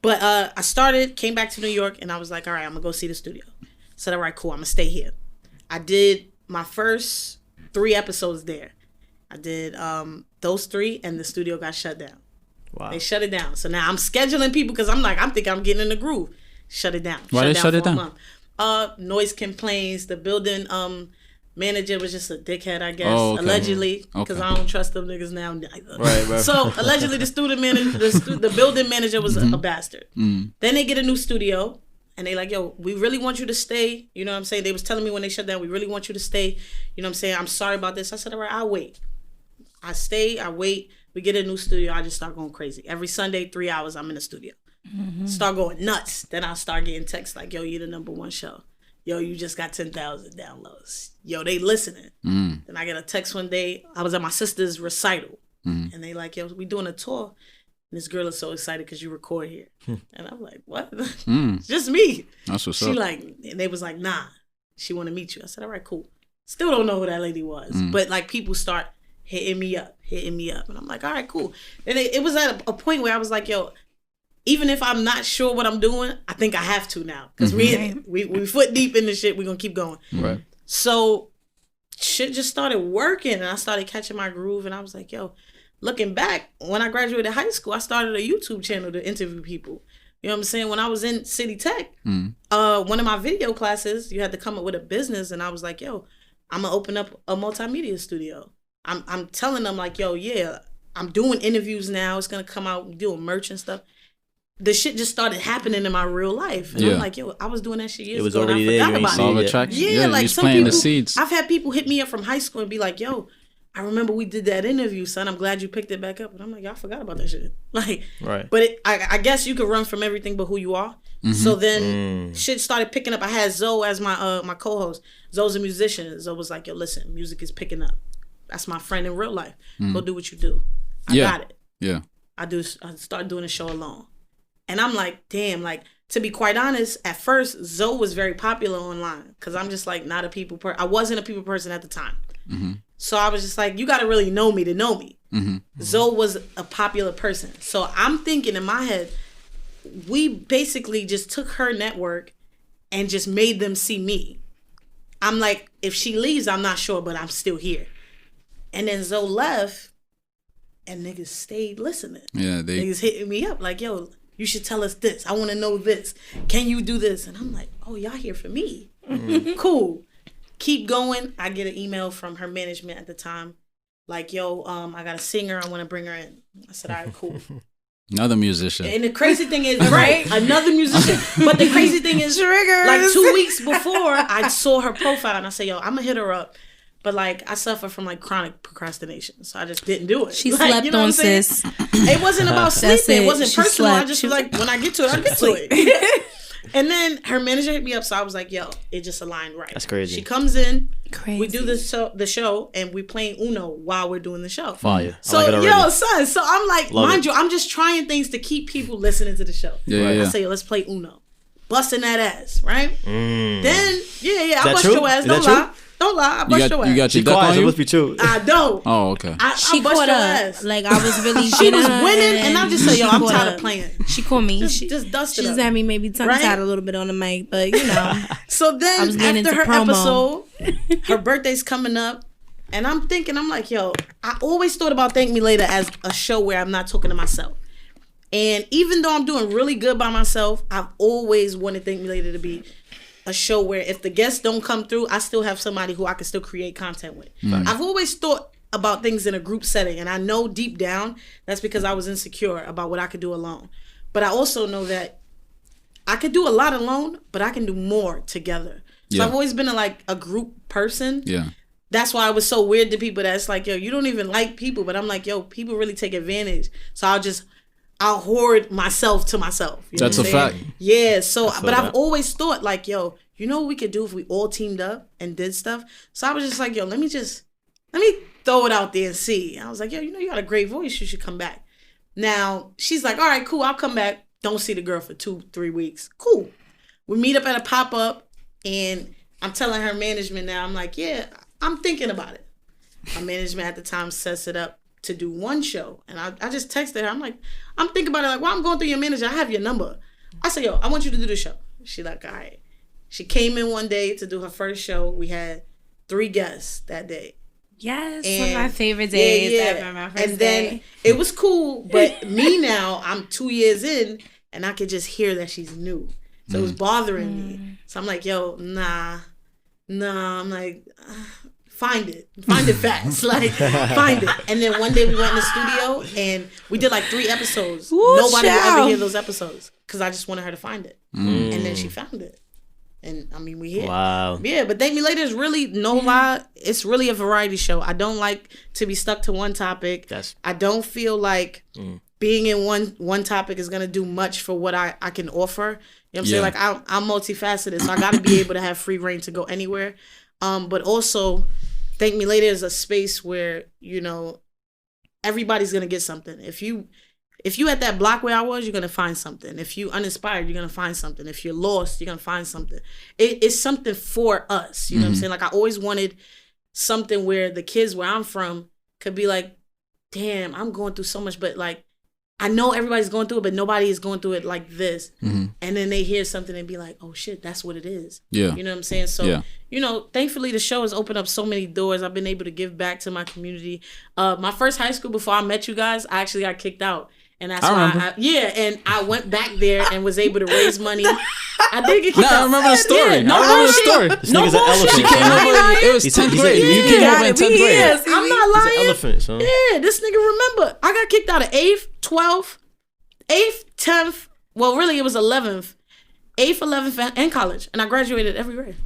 But I came back to New York, and I was like, all right, I'm gonna go see the studio. Said, all right, cool, I'm gonna stay here. I did my first 3 episodes there. I did those 3, and the studio got shut down. Wow. They shut it down. So now I'm scheduling people because I'm thinking I'm getting in the groove. Shut it down. Why they shut it for a down? month. Noise complaints. The building manager was just a dickhead, I guess. Oh, okay. Allegedly, because Okay. I don't trust them niggas now neither. Right. So allegedly, the building manager was a bastard. Then they get a new studio, and they like, yo, we really want you to stay. You know what I'm saying? They was telling me when they shut down, we really want you to stay. You know what I'm saying? I'm sorry about this. I said, all right, I'll wait. I stay. I wait. We get a new studio. I just start going crazy. Every Sunday, 3 hours, I'm in the studio. Start going nuts. Then I'll start getting texts like, yo, you're the number one show. Yo, you just got 10,000 downloads. Yo, they listening. Then I get a text one day. I was at my sister's recital. And they like, yo, we doing a tour. And this girl is so excited because you record here. And I'm like, what? It's just me. That's what's She up. like, and they was like, nah, she want to meet you. I said, all right, cool. Still don't know who that lady was. But like people start hitting me up. And I'm like, all right, cool. And it was at a point where I was like, yo, even if I'm not sure what I'm doing, I think I have to now. Because we foot deep in this shit. We're going to keep going. Right. So shit just started working. And I started catching my groove. And I was like, yo, looking back, when I graduated high school, I started a YouTube channel to interview people. You know what I'm saying? When I was in City Tech, one of my video classes, you had to come up with a business. And I was like, yo, I'm going to open up a multimedia studio. I'm telling them like, yo, yeah, I'm doing interviews now. It's going to come out, doing merch and stuff. The shit just started happening in my real life. And I'm like, yo, I was doing that shit years ago. It was already and there. I forgot You ain't about seen it. it. Attraction. Yeah, like you're some planting people, the seeds. I've had people hit me up from high school and be like, yo, I remember we did that interview, son. I'm glad you picked it back up. And I'm like, y'all forgot about that shit. Like, Right. But I guess you could run from everything but who you are. So then shit started picking up. I had Zoe as my co-host. Zoe's a musician. Zoe was like, yo, listen, music is picking up. That's my friend in real life. Go do what you do. I got it. Yeah. I start doing a show alone. And I'm like, damn, like, to be quite honest, at first, Zoe was very popular online because I'm just like not a people person. I wasn't a people person at the time. So I was just like, you got to really know me to know me. Zoe was a popular person. So I'm thinking in my head, we basically just took her network and just made them see me. I'm like, if she leaves, I'm not sure, but I'm still here. And then Zoe left, and niggas stayed listening. Yeah, niggas hitting me up like, yo, you should tell us this. I want to know this. Can you do this? And I'm like, oh, y'all here for me. Cool. Keep going. I get an email from her management at the time. Like, yo, I got a singer. I want to bring her in. I said, all right, cool. Another musician. And the crazy thing is, right, another musician. But the crazy thing is, like 2 weeks before, I saw her profile and I said, yo, I'm going to hit her up. But like, I suffer from like chronic procrastination. So I just didn't do it. She slept you know on sis. It wasn't about sleeping. It wasn't personal. I just was like, when I get to it, I get to it. And then her manager hit me up. So I was like, yo, it just aligned right. That's crazy. She comes in. Crazy. We do the show and we playing Uno while we're doing the show. Fire. So, yo, son. So I'm like, mind you, I'm just trying things to keep people listening to the show. I say, yo, let's play Uno. Busting that ass, right? Then, I bust your ass. Don't lie. Don't lie, I bust your ass. You got your duck on you? Must be true. I don't. Oh, okay. She bust your ass. Like, I was really she was winning, and I just said, yo, I'm tired of playing. She called me. Just dusted She just had me maybe tongue-tied a little bit on the mic, but, you know. So then, after her episode, her birthday's coming up, and I'm thinking, I'm like, yo, I always thought about Thank Me Later as a show where I'm not talking to myself. And even though I'm doing really good by myself, I've always wanted Thank Me Later to be a show where if the guests don't come through, I still have somebody who I can still create content with. I've always thought about things in a group setting, and I know deep down that's because I was insecure about what I could do alone. But I also know that I could do a lot alone, but I can do more together. So I've always been a group person. Yeah. That's why it was so weird to people that's like, yo, you don't even like people. But I'm like, yo, people really take advantage. So I'll hoard myself to myself. You know That's a fact. Yeah. So, but I've always thought like, yo, you know what we could do if we all teamed up and did stuff? So I was just like, yo, let me throw it out there and see. I was like, yo, you know, you got a great voice. You should come back. Now, she's like, all right, cool. I'll come back. Don't see the girl for 2-3 weeks. Cool. We meet up at a pop-up and I'm telling her management now, I'm like, yeah, I'm thinking about it. My management at the time sets it up to do one show. And I just texted her. I'm like, I'm thinking about it. Like, while I'm going through your manager, I have your number. I said, yo, I want you to do the show. She like, all right. She came in one day to do her first show. We had 3 guests that day. Yes, one of my favorite days ever. My first and then day. It was cool, but me now, I'm 2 years in, and I could just hear that she's new. So it was bothering me. So I'm like, yo, nah. I'm like, find it fast, like find it. And then one day we went in the studio and we did like 3 episodes. Nobody will ever hear those episodes because I just wanted her to find it. And then she found it. And I mean, we here. Wow. Yeah, but Thank Me Later is really, no lie, it's really a variety show. I don't like to be stuck to one topic. I don't feel like being in one topic is gonna do much for what I can offer. You know what I'm saying? Like I'm multifaceted, so I gotta be able to have free reign to go anywhere. But also, Thank Me Later is a space where, you know, everybody's gonna get something. If you at that block where I was, you're gonna find something. If you uninspired, you're gonna find something. If you're lost, you're gonna find something. It's something for us. You know what I'm saying? Like I always wanted something where the kids where I'm from could be like, damn, I'm going through so much, but like I know everybody's going through it, but nobody is going through it like this. And then they hear something and be like, oh shit, that's what it is. Yeah. You know what I'm saying? So, you know, thankfully the show has opened up so many doors. I've been able to give back to my community. My first high school before I met you guys, I actually got kicked out. And that's why and I went back there and was able to raise money. I did get kicked out. I remember the story. I remember the story. This nigga's an elephant. She came over, it was 10th grade. You came over in 10th grade. I'm not lying. He's an elephant, son. Yeah, this nigga remember. I got kicked out of 8th, 12th, 8th, 10th. Well, really, it was 11th. 8th, 11th, and college. And I graduated every grade.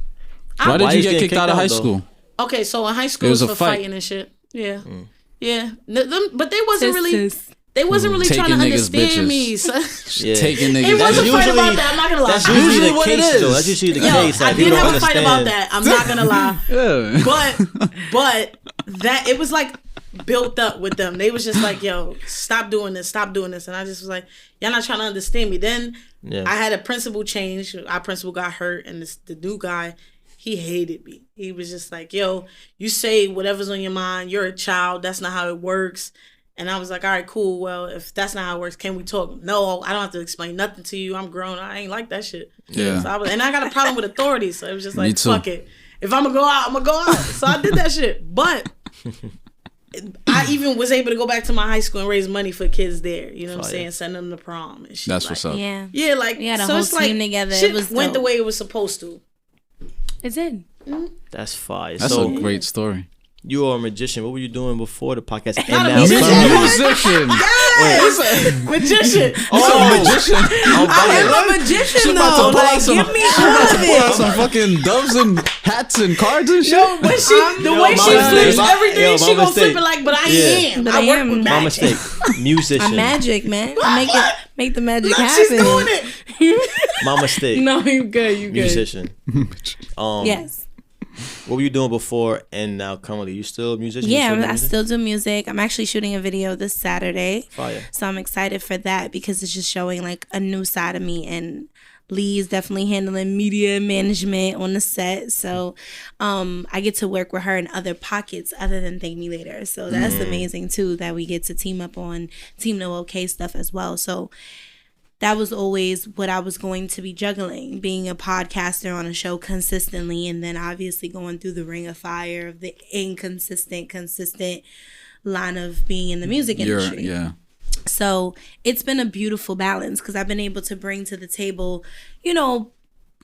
Why did you get kicked out of high school? Okay, so in high school, it was for fighting and shit. Yeah. Yeah. But they wasn't really... They wasn't really trying to understand me. So. Taking niggas. It wasn't a fight about that. I'm not gonna lie. That's usually what it is. That's usually the case. I did have a fight about that. I'm not gonna lie. But that it was like built up with them. They was just like, yo, stop doing this. And I just was like, y'all not trying to understand me. Then I had a principal change. Our principal got hurt, and the new guy, he hated me. He was just like, yo, you say whatever's on your mind. You're a child. That's not how it works. And I was like, all right, cool. Well, if that's not how it works, can we talk? No, I don't have to explain nothing to you. I'm grown. I ain't like that shit. Yeah. So I got a problem with authority. So it was just like, fuck it. If I'm going to go out, I'm going to go out. So I did that shit. But I even was able to go back to my high school and raise money for kids there. You know what I'm saying? Send them to prom and shit. That's what's up. Yeah. Yeah, like, we had a so whole it's like, team together. shit It was went dope. the way it was supposed to. It did. That's fire. That's so, a great story. You are a magician. What were you doing before the podcast? And Not a now musician. currently? Musician. Magician. Magician. I'm a magician though. Like, give me all of Pull it. out some fucking doves and hats and cards and shit. Yo, when the way she flips everything, she gonna mistake. flip it like, but I am. But I I work am. with My magic. mistake. Musician. I'm magic, man. Make the magic Look, happen. she's doing it. My mistake. No, you good. You good. Musician. Yes. What were you doing before and now currently? You still a musician? You Yeah, still do I music? still do music. I'm actually shooting a video this Saturday. Fire. So I'm excited for that because it's just showing like a new side of me, and Lee's definitely handling media management on the set. So I get to work with her in other pockets other than Thank Me Later. So that's amazing too, that we get to team up on Team Noelle stuff as well. So that was always what I was going to be juggling, being a podcaster on a show consistently, and then obviously going through the ring of fire of the consistent line of being in the music industry. Yeah. So it's been a beautiful balance because I've been able to bring to the table, you know,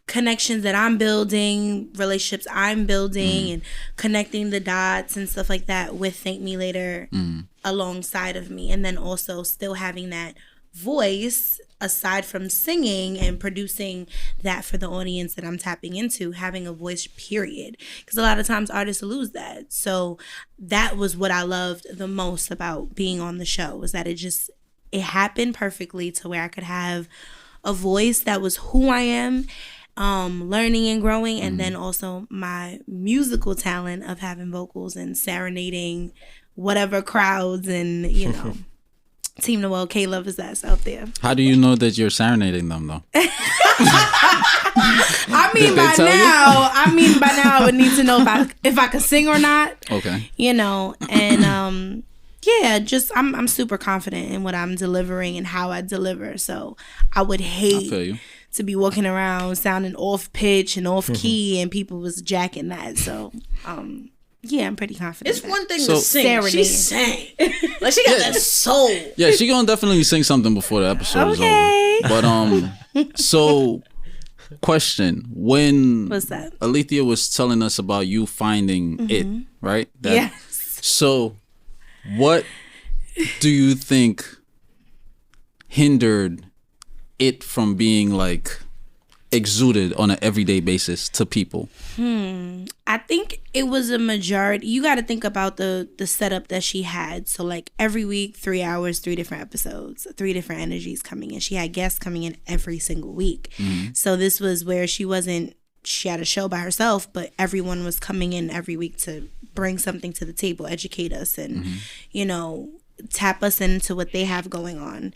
connections that I'm building, relationships I'm building, and connecting the dots and stuff like that with Thank Me Later alongside of me. And then also still having that voice aside from singing and producing that for the audience that I'm tapping into, having a voice, period. Because a lot of times artists lose that. So that was what I loved the most about being on the show, was that it happened perfectly to where I could have a voice that was who I am, learning and growing, and then also my musical talent of having vocals and serenading whatever crowds and, you know, Team Noelle K-lovers that's out there. How do you know that you're serenading them though? I mean, by now I would need to know if I could sing or not. Okay. You know, and yeah, just I'm super confident in what I'm delivering and how I deliver. So I would hate to be walking around sounding off pitch and off key and people was jacking that. So yeah, I'm pretty confident. It's one thing to sing. She sang. Like, she got that soul. Yeah, she gonna definitely sing something before the episode is over. But so question, when What's that? Alethea was telling us about you finding it, right? Yes. So what do you think hindered it from being like exuded on an everyday basis to people? I think it was a majority. You got to think about the setup that she had. So like every week, 3 hours, 3 different episodes, 3 different energies coming in. She had guests coming in every single week. So this was where she had a show by herself, but everyone was coming in every week to bring something to the table, educate us, and, you know, tap us into what they have going on.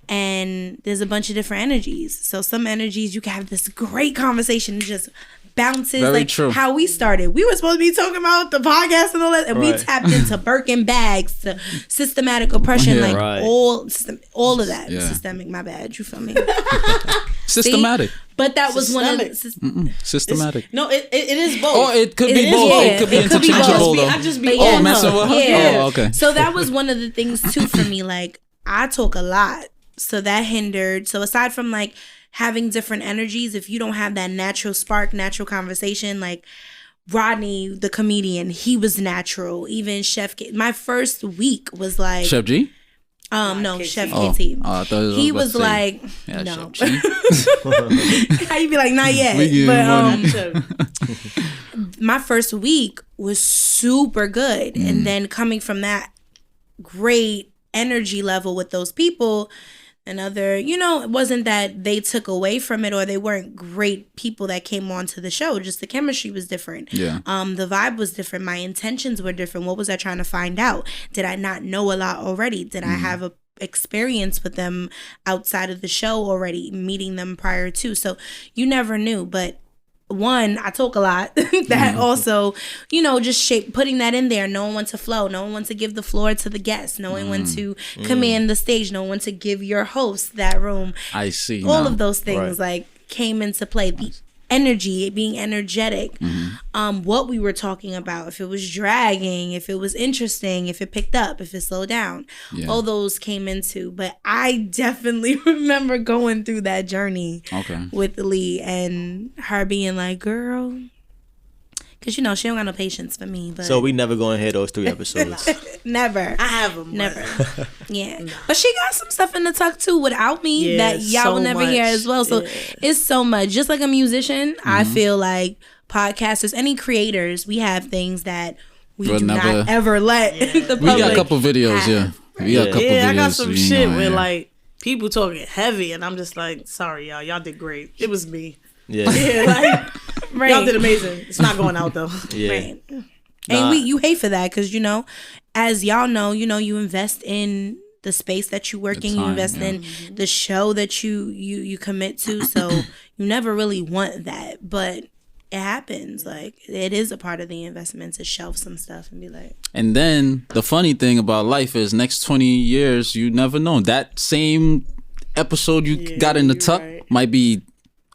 And there's a bunch of different energies. So some energies you can have this great conversation and just bounces. Very like true. how we started. We were supposed to be talking about the podcast and all that, and we tapped into Birkin bags to systematic oppression, like all of that. Yeah. Systemic, my bad. You feel me? Systematic. See? But that was one of Systematic. No, it is both. Oh, it could be is, both. yeah. It could be It could be interchangeable both. though. I just be But on messing her. with her? Yeah. Oh, okay. So that was one of the things too for me. Like, I talk a lot, so that hindered. So aside from like having different energies, if you don't have that natural spark, natural conversation, like Rodney, the comedian, he was natural. Even Chef K. My first week was like Chef G? no, KT. Chef Oh, KT. I thought He was about to say, like, yeah, no. Chef G. How you be like, not yet. We give But money. my first week was super good. And then coming from that great energy level with those people, another, you know, it wasn't that they took away from it or they weren't great people that came onto the show. Just the chemistry was different. Yeah. The vibe was different. My intentions were different. What was I trying to find out? Did I not know a lot already? Did I have a experience with them outside of the show already, meeting them prior to? So you never knew. But one, I talk a lot. That also, just putting that in there, knowing when to flow, knowing when to give the floor to the guests, knowing when to command the stage, knowing when to give your host that room. I see. All of those things came into play. The energy, being energetic, what we were talking about, if it was dragging, if it was interesting, if it picked up, if it slowed down, all those came into. But I definitely remember going through that journey with Lee and her being like, girl, because she don't got no patience for me. But so we never gonna hear those 3 episodes. Never. I have them. Never. Yeah. No. But she got some stuff in the tuck too without me that y'all will never hear as well. So it's so much. Just like a musician, I feel like podcasters, any creators, we have things that we do not ever let the public. We got a couple videos, We got a couple videos. I got some shit where like people talking heavy, and I'm just like, sorry, y'all. Y'all did great. It was me. Yeah. Like, y'all did amazing. It's not going out though. Right. And you hate for that because as y'all know, you invest in the space that you work in, you invest in the show that you commit to, so you never really want that, but it happens. Like, it is a part of the investment to shelf some stuff and be like. And then the funny thing about life is next 20 years, you never know. That same episode you got in the tuck might be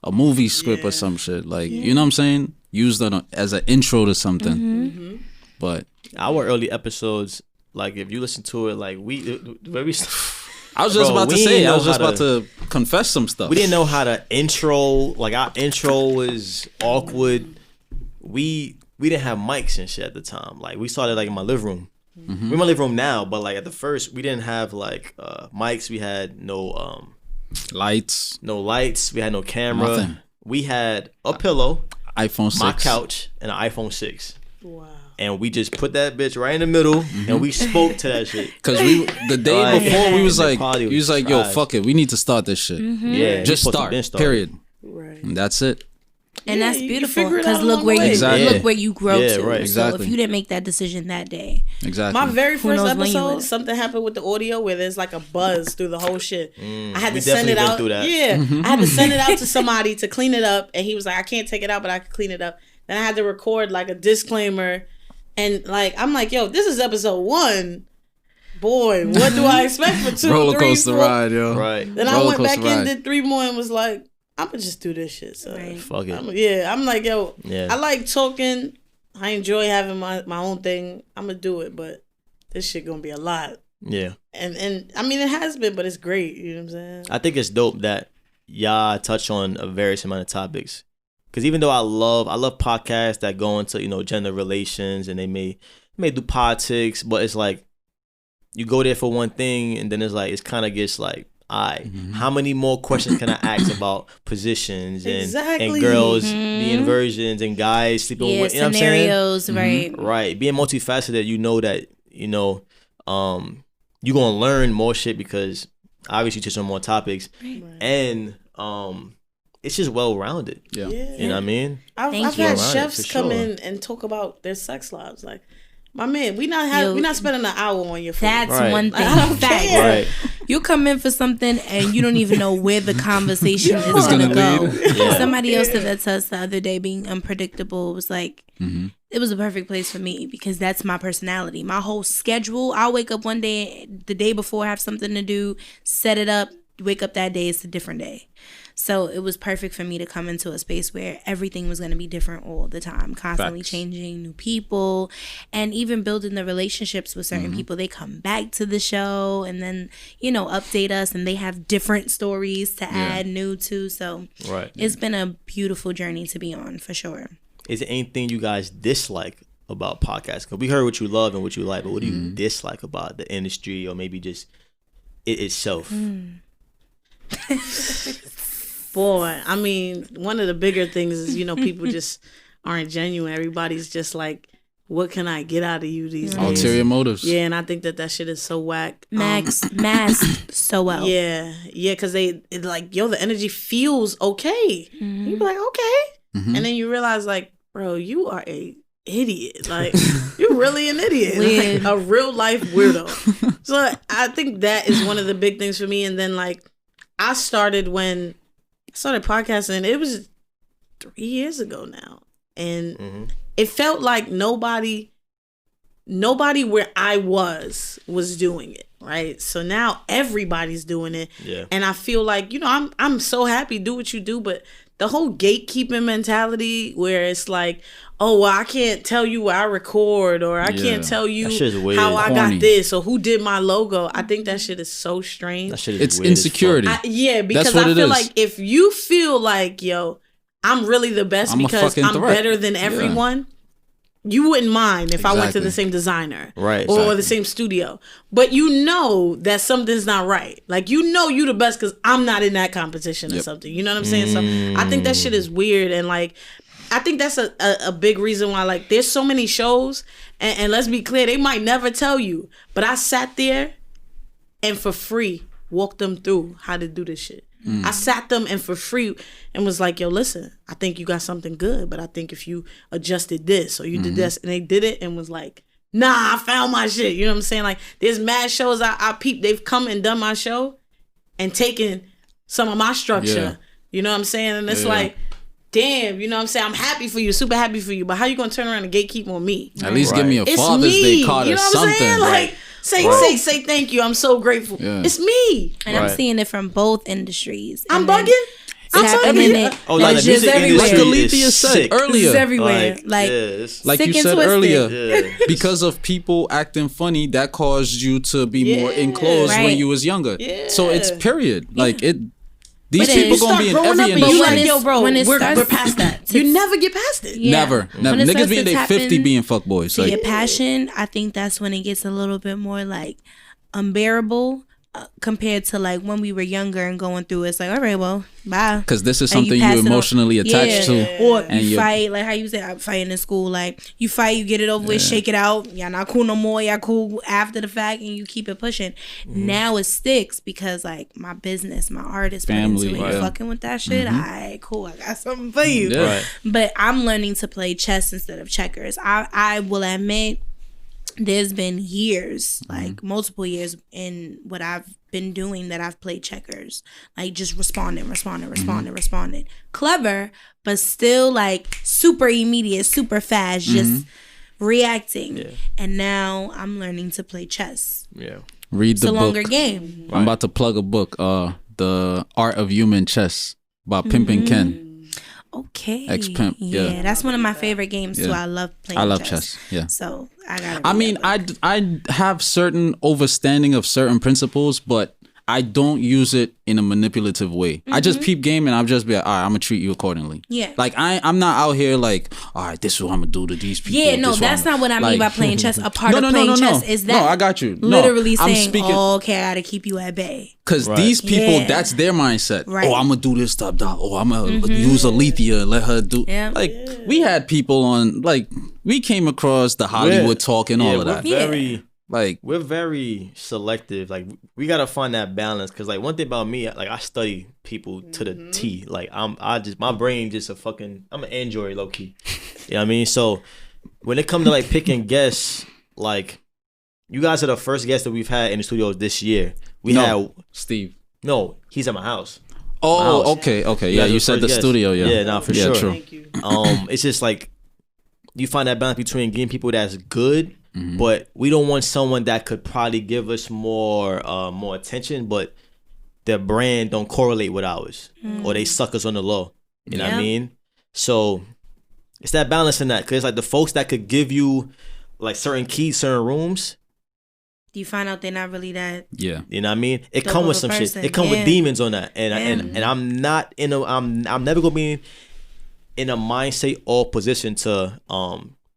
a movie script or some shit. Like, you know what I'm saying? Used as an intro to something. But our early episodes, like if you listen to it, like I was just about to say, I was just about to confess some stuff. We didn't know how to intro. Like, our intro was awkward. We didn't have mics and shit at the time. Like, we started like in my living room. We're in my living room now, but like at the first, we didn't have like mics. We had no lights. No lights. We had no camera. Nothing. We had a pillow, iPhone 6, my couch, and an iPhone 6. Wow. And we just put that bitch right in the middle, and we spoke to that shit. Cause the day before we was like, yo, fuck it, we need to start this shit. Yeah, just start. Period. Right. And that's it. And that's beautiful because look where you grow to. Right. Exactly. So if you didn't make that decision that day, exactly. My very first episode, something happened with the audio where there's like a buzz through the whole shit. I had to send it out. Yeah, I had to send it out to somebody to clean it up, and he was like, "I can't take it out, but I can clean it up." Then I had to record like a disclaimer, and like I'm like, "Yo, this is episode 1." Boy, what do I expect for 2, roller 3, coaster 4? ride, yo. Right. Then I went back in, did 3 more, and was like, I'm gonna just do this shit. So fuck it. I'm like, yo, I like talking. I enjoy having my own thing. I'm gonna do it, but this shit gonna be a lot. Yeah. And I mean, it has been, but it's great. You know what I'm saying? I think it's dope that y'all touch on a various amount of topics. Because even though I love podcasts that go into gender relations, and they may do politics, but it's like you go there for one thing, and then it's kind of gets like, how many more questions can I ask about positions and girls being virgins and guys sleeping with scenarios, right? Right. Being multifaceted, that you're gonna learn more shit because obviously you touch on more topics, and it's just well rounded. Yeah. You know what I mean? I've had chefs come in and talk about their sex lives, like. My man, we not spending an hour on your food. That's one thing. Fact. Right. You come in for something and you don't even know where the conversation is gonna go. Yeah. Somebody else said that to us the other day, being unpredictable was like, it was a perfect place for me because that's my personality. My whole schedule, I'll wake up one day, the day before, have something to do, set it up, wake up that day, it's a different day. So it was perfect for me to come into a space where everything was going to be different all the time, constantly changing, new people, and even building the relationships with certain people. They come back to the show and then, update us, and they have different stories to add new to. So it's been a beautiful journey to be on, for sure. Is there anything you guys dislike about podcasts? Because we heard what you love and what you like, but what do you dislike about the industry or maybe just it itself? Boy, I mean, one of the bigger things is, people just aren't genuine. Everybody's just like, what can I get out of you these days? Ulterior motives. Yeah, and I think that shit is so whack. Masked so well. Yeah, because the energy feels okay. You be like, okay. And then you realize, like, bro, you are a idiot. Like, you're really an idiot. Like, a real life weirdo. So I think that is one of the big things for me. And then, like, I started podcasting. It was 3 years ago now. And it felt like nobody where I was doing it, right? So now everybody's doing it. Yeah. And I feel like, I'm so happy, do what you do, but the whole gatekeeping mentality where it's like, oh, well, I can't tell you where I record, or I can't tell you how I got this, or who did my logo. I think that shit is so strange. That shit is It's weird insecurity. Because I feel like if you feel like, yo, I'm really the best because I'm better than everyone, you wouldn't mind if I went to the same designer or the same studio. But you know that something's not right. Like, you the best because I'm not in that competition or something. You know what I'm saying? So I think that shit is weird. And like, I think that's a big reason why, like, there's so many shows. And let's be clear, they might never tell you. But I sat there and for free walked them through how to do this shit. I sat them and for free and was like, yo, listen, I think you got something good, but I think if you adjusted this or you did this, and they did it and was like, nah, I found my shit. You know what I'm saying? Like, there's mad shows I peeped. They've come and done my show and taken some of my structure. Yeah. You know what I'm saying? And it's like, damn, you know what I'm saying? I'm happy for you, super happy for you, but how you gonna turn around and gatekeep on me? At least give me a Father's Day card or something. Saying? Like, say thank you. I'm so grateful. Yeah. It's me. And I'm seeing it from both industries. I'm bugging. I'm happening it. Oh, like the music industry like Alethea said earlier. It's everywhere. Like you said earlier, because of people acting funny, that caused you to be more enclosed when you was younger. Yeah. So it's period. Like it. These people gonna be in every industry. Like, yo, bro, we're past that. You never get past it. Yeah. Never. Niggas be in their 50 being fuckboys. So your passion, I think that's when it gets a little bit more like unbearable compared to like when we were younger and going through. It's like, all right, well, bye. Because this is something you emotionally attached to. Or you fight, like how you say, I'm fighting in school. Like you fight, you get it over with, shake it out. Y'all not cool no more. Y'all cool after the fact, and you keep it pushing. Now it sticks because like my business, my artist, family, you fucking with that shit. Alright, cool. I got something for you. Yeah. Right. But I'm learning to play chess instead of checkers. I will admit, there's been years, like multiple years in what I've been doing that I've played checkers. Like just responding. Clever, but still like super immediate, super fast, just reacting. Yeah. And now I'm learning to play chess. Yeah. Read the book. It's a longer game. I'm about to plug a book, The Art of Human Chess by Pimp and Ken. Okay. Ex-Pimp. Yeah, that's one of my favorite games too. I love playing. I love chess. Yeah. So I got. I mean, I have certain overstanding of certain principles, but I don't use it in a manipulative way. I just peep game and I'll just be like, all right, I'm gonna treat you accordingly. Yeah. Like I'm not out here like, all right, this is what I'm gonna do to these people. Yeah, no, that's not what I mean by playing chess. A part of playing chess is that. No, I got you. Literally saying, oh, okay, I gotta keep you at bay. Because these people, that's their mindset. Right. Oh, I'm gonna do this stuff. Oh, I'm gonna use Alethea and let her do. Yeah. Like we had people on, like we came across the Hollywood talk and all of that. We're very selective. Like we gotta find that balance. Cause like one thing about me, like I study people to the T. Like my brain just I'm an android low key. You know what I mean? So when it comes to like picking guests, like you guys are the first guests that we've had in the studio this year. We had Steve. No, he's at my house. Oh, okay. Yeah, you said the studio. Yeah, nah, for sure. True. Thank you. It's just like you find that balance between getting people that's good. But we don't want someone that could probably give us more attention, but their brand don't correlate with ours, or they suck us on the low. You know what I mean? So it's that balance in that, because like the folks that could give you like certain keys, certain rooms. Do you find out they're not really that? Yeah, you know what I mean. It come with some shit. It come with demons on that, and I'm not in a. I'm never gonna be in a mindset or position to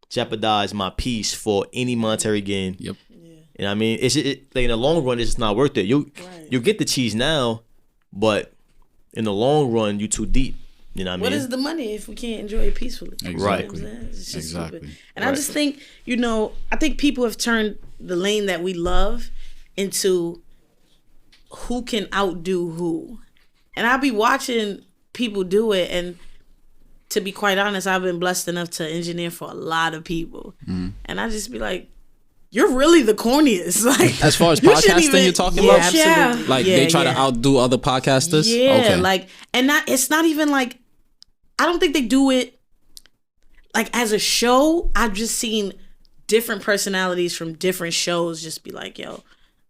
jeopardize my peace for any monetary gain. Yep. Yeah. You know what I mean? Like in the long run, it's just not worth it. You'll get the cheese now, but in the long run, you too deep. You know what I mean? What is the money if we can't enjoy it peacefully? Exactly. You know what it's just stupid. And I just think, I think people have turned the lane that we love into who can outdo who. And I'll be watching people do it, and to be quite honest, I've been blessed enough to engineer for a lot of people. And I just be like, you're really the corniest. Like, as far as podcasting, you're talking about? Absolutely. Like they try to outdo other podcasters? Yeah, okay. Like, and it's not even like, I don't think they do it like as a show. I've just seen different personalities from different shows just be like, yo,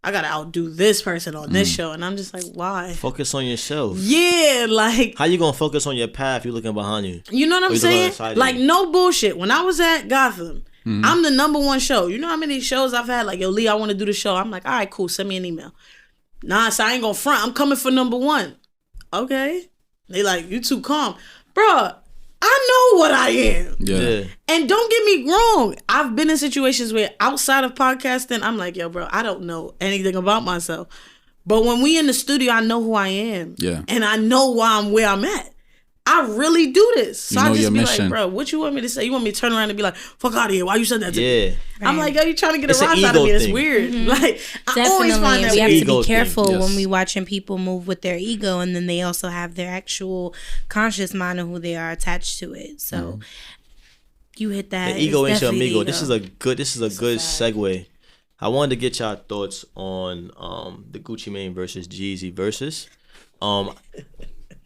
I gotta outdo this person on this show. And I'm just like, why? Focus on yourself. Yeah, like, how you gonna focus on your path? You looking behind you. You know what I'm saying? Like, no bullshit. When I was at Gotham, I'm the #1 show. You know how many shows I've had? Like, yo, Lee, I want to do the show. I'm like, all right, cool. Send me an email. Nah, so I ain't gonna front. I'm coming for #1. Okay. They like, you too calm. Bruh, I know what I am. Yeah. And don't get me wrong. I've been in situations where outside of podcasting, I'm like, yo, bro, I don't know anything about myself. But when we in the studio, I know who I am. Yeah. And I know why I'm where I'm at. I really do this. So I just be mission. like, bro, what you want me to say? You want me to turn around and be like, fuck out of here. Why you said that to me? Yeah. I'm like, yo, you trying to get a rise out of me. It's weird. Like, I always find that we have weird. to be careful Yes. when we watching people move with their ego, and then they also have their actual conscious mind of who they are attached to it. So you hit that. The ego it's ain't your definitely amigo. the This is a good segue. I wanted to get y'all thoughts on the Gucci Mane versus Jeezy versus.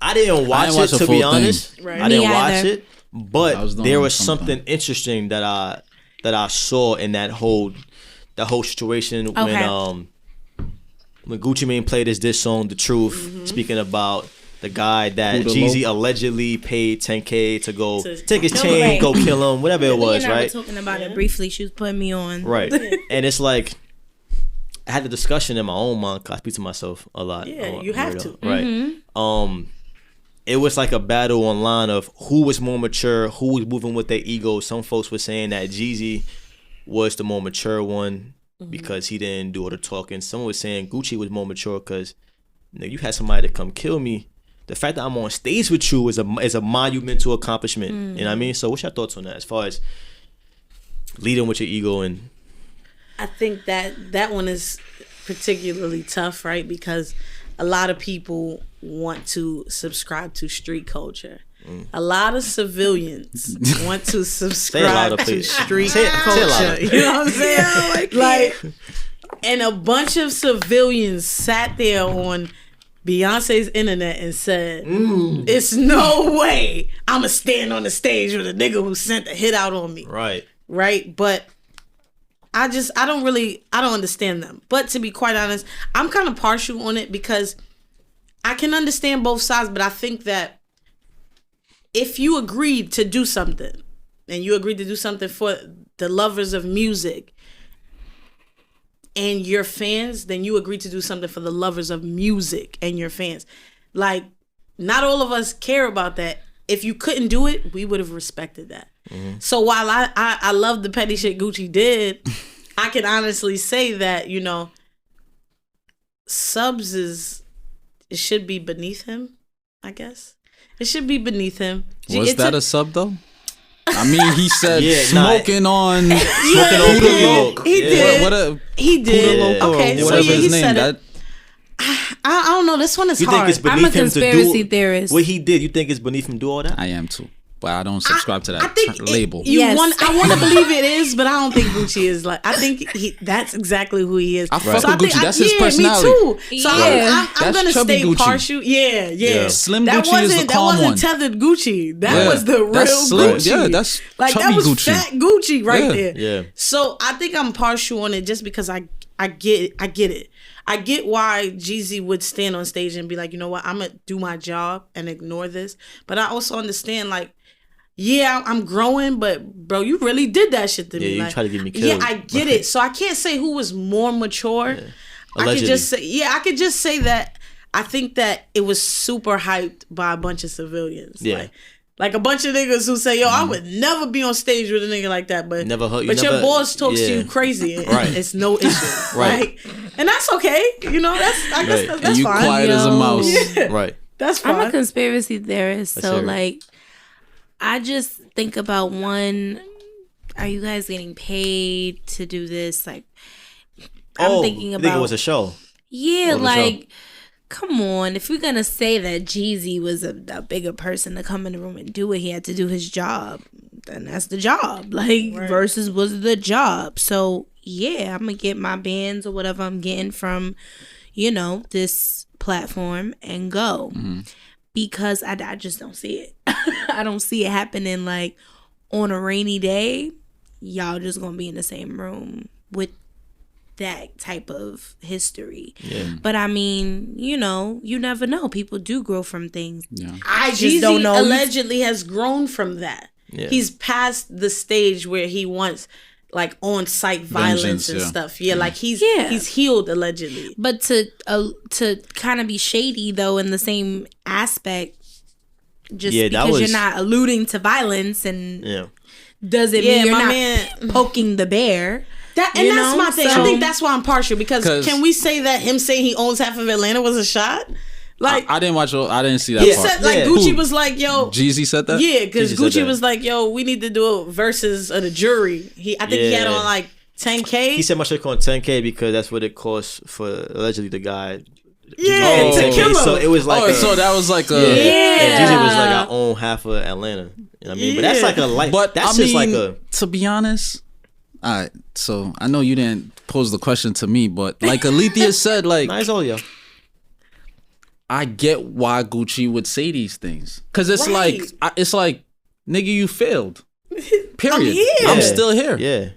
I didn't watch it, to be honest. Right. I didn't Me watch either. it, but I was doing there was something. something interesting that I saw in that whole situation when Gucci Mane played his diss song "The Truth," speaking about the guy that Jeezy allegedly paid $10K to go take his chain, Right. go kill him, whatever it was, and I were right? talking about it briefly. She was putting me on. Right. And it's like, I had the discussion in my own mind, 'cause I speak to myself a lot. Yeah, you have to. Right. It was like a battle online of who was more mature, who was moving with their ego. Some folks were saying that Jeezy was the more mature one because he didn't do all the talking. Someone was saying Gucci was more mature because you had somebody to come kill me. The fact that I'm on stage with you is a monumental accomplishment. You know what I mean? So what's your thoughts on that as far as leading with your ego? And I think that one is particularly tough, right? Because a lot of people want to subscribe to street culture. A lot of civilians want to subscribe louder, to please. street Say it culture. louder. You know what I'm saying? Like, and a bunch of civilians sat there on Beyonce's internet and said, "It's no way I'ma stand on the stage with a nigga who sent a hit out on me." Right? But I don't understand them. But to be quite honest, I'm kind of partial on it because I can understand both sides, but I think that if you agreed to do something and you agreed to do something for the lovers of music and your fans, then you agreed to do something for the lovers of music and your fans. Like, not all of us care about that. If you couldn't do it, we would have respected that. So while I love the petty shit Gucci did, I can honestly say that, subs it should be beneath him, I guess. It should be beneath him. Was that a sub though? I mean, he said smoking on Poodle. He did. He did. Yeah. Okay, so whatever yeah, he his name. said That it. I don't know. This one is You hard. think it's I'm beneath a him to conspiracy do theorist. what he did? You think it's beneath him to do all that? I am too, but I don't subscribe to I that think label. Yes. I want to believe it is, but I don't think Gucci is like. I think that's exactly who he is. I fuck with think Gucci. That's his personality. Me too. So Yeah. I'm That's gonna chubby stay Gucci. partial. Yeah. Slim that Gucci is the wasn't calm one. tethered Gucci. That Yeah. was the real That's slim. Gucci. Yeah, that's like that chubby was Gucci. fat Gucci right Yeah. there. Yeah. So I think I'm partial on it just because I get it. I get why Jeezy would stand on stage and be like, you know what, I'm gonna do my job and ignore this. But I also understand, like, yeah, I'm growing, but bro, you really did that shit to me. Yeah, you like, try to get me killed. Yeah, I get it. So I can't say who was more mature. Yeah. I could Allegedly. just say, I could just say that I think that it was super hyped by a bunch of civilians. Yeah. Like a bunch of niggas who say, yo, I would never be on stage with a nigga like that. But Never hurt you, but your never- boss talks to yeah. you crazy. And Right. It's no issue. Right. And that's okay. I guess Right. that's And you fine. quiet as a mouse. Yeah. Right. That's fine. I'm a conspiracy theorist, Let's so hear it. like, I just think about one. Are you guys getting paid to do this? Like, I'm thinking you about. think it was a show? Yeah, What was like, come on. If we're gonna say that Jeezy was a bigger person to come in the room and do it, he had to do his job. Then that's the job. Like, Versus was the job. So yeah, I'm gonna get my bands or whatever I'm getting from, this platform and go. because I just don't see it. I don't see it happening like on a rainy day. Y'all just gonna be in the same room with that type of history. Yeah. But I mean, you know, you never know. People do grow from things. Yeah. I just don't know. Allegedly has grown from that. Yeah. He's past the stage where he wants like on-site violence and stuff. Yeah, like he's healed allegedly. But to kind of be shady though in the same aspect, just because you're not alluding to violence and doesn't mean you're not poking the bear. That's my thing. So, I think that's why I'm partial, because can we say that him saying he owns half of Atlanta was a shot? Like I didn't see that part. Said, like Gucci was like, yo, Jeezy said that. Yeah, because Gucci was like, yo, we need to do a versus of the jury. I think he had on like 10K. He said my shit on 10K because that's what it costs for allegedly the guy. Yeah, to kill him. So it was like so that was like a And Jeezy was like, I own half of Atlanta. You know what I mean? But that's like a light. But that's just like a. To be honest. All right, so I know you didn't pose the question to me, but like Alethea said, like, nice all yo. I get why Gucci would say these things, because it's like, nigga, you failed. Period. I'm still here. Yeah.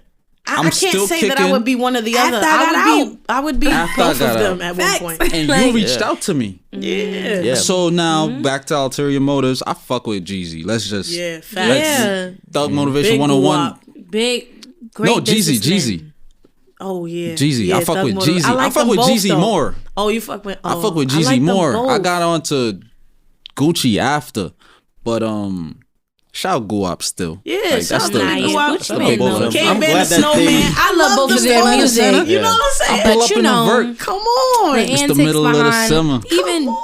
I can't say that I would be one or the other. I would be both of them at one point. And you reached out to me. Yeah. So now back to ulterior motives. I fuck with Jeezy. Let's just Thug Motivation Big 101. Big. Great Jeezy. Oh yeah, Jeezy. I fuck with Jeezy. I fuck with Jeezy more. Oh, you fuck with. I fuck with Jeezy more. I got onto Gucci after, but shout Guap still. Yeah, like, that's the Guap. I'm glad that Snowman. I love both of their music. You know what I'm saying? I pull up in the vert. Come on, it's the middle of the summer. Even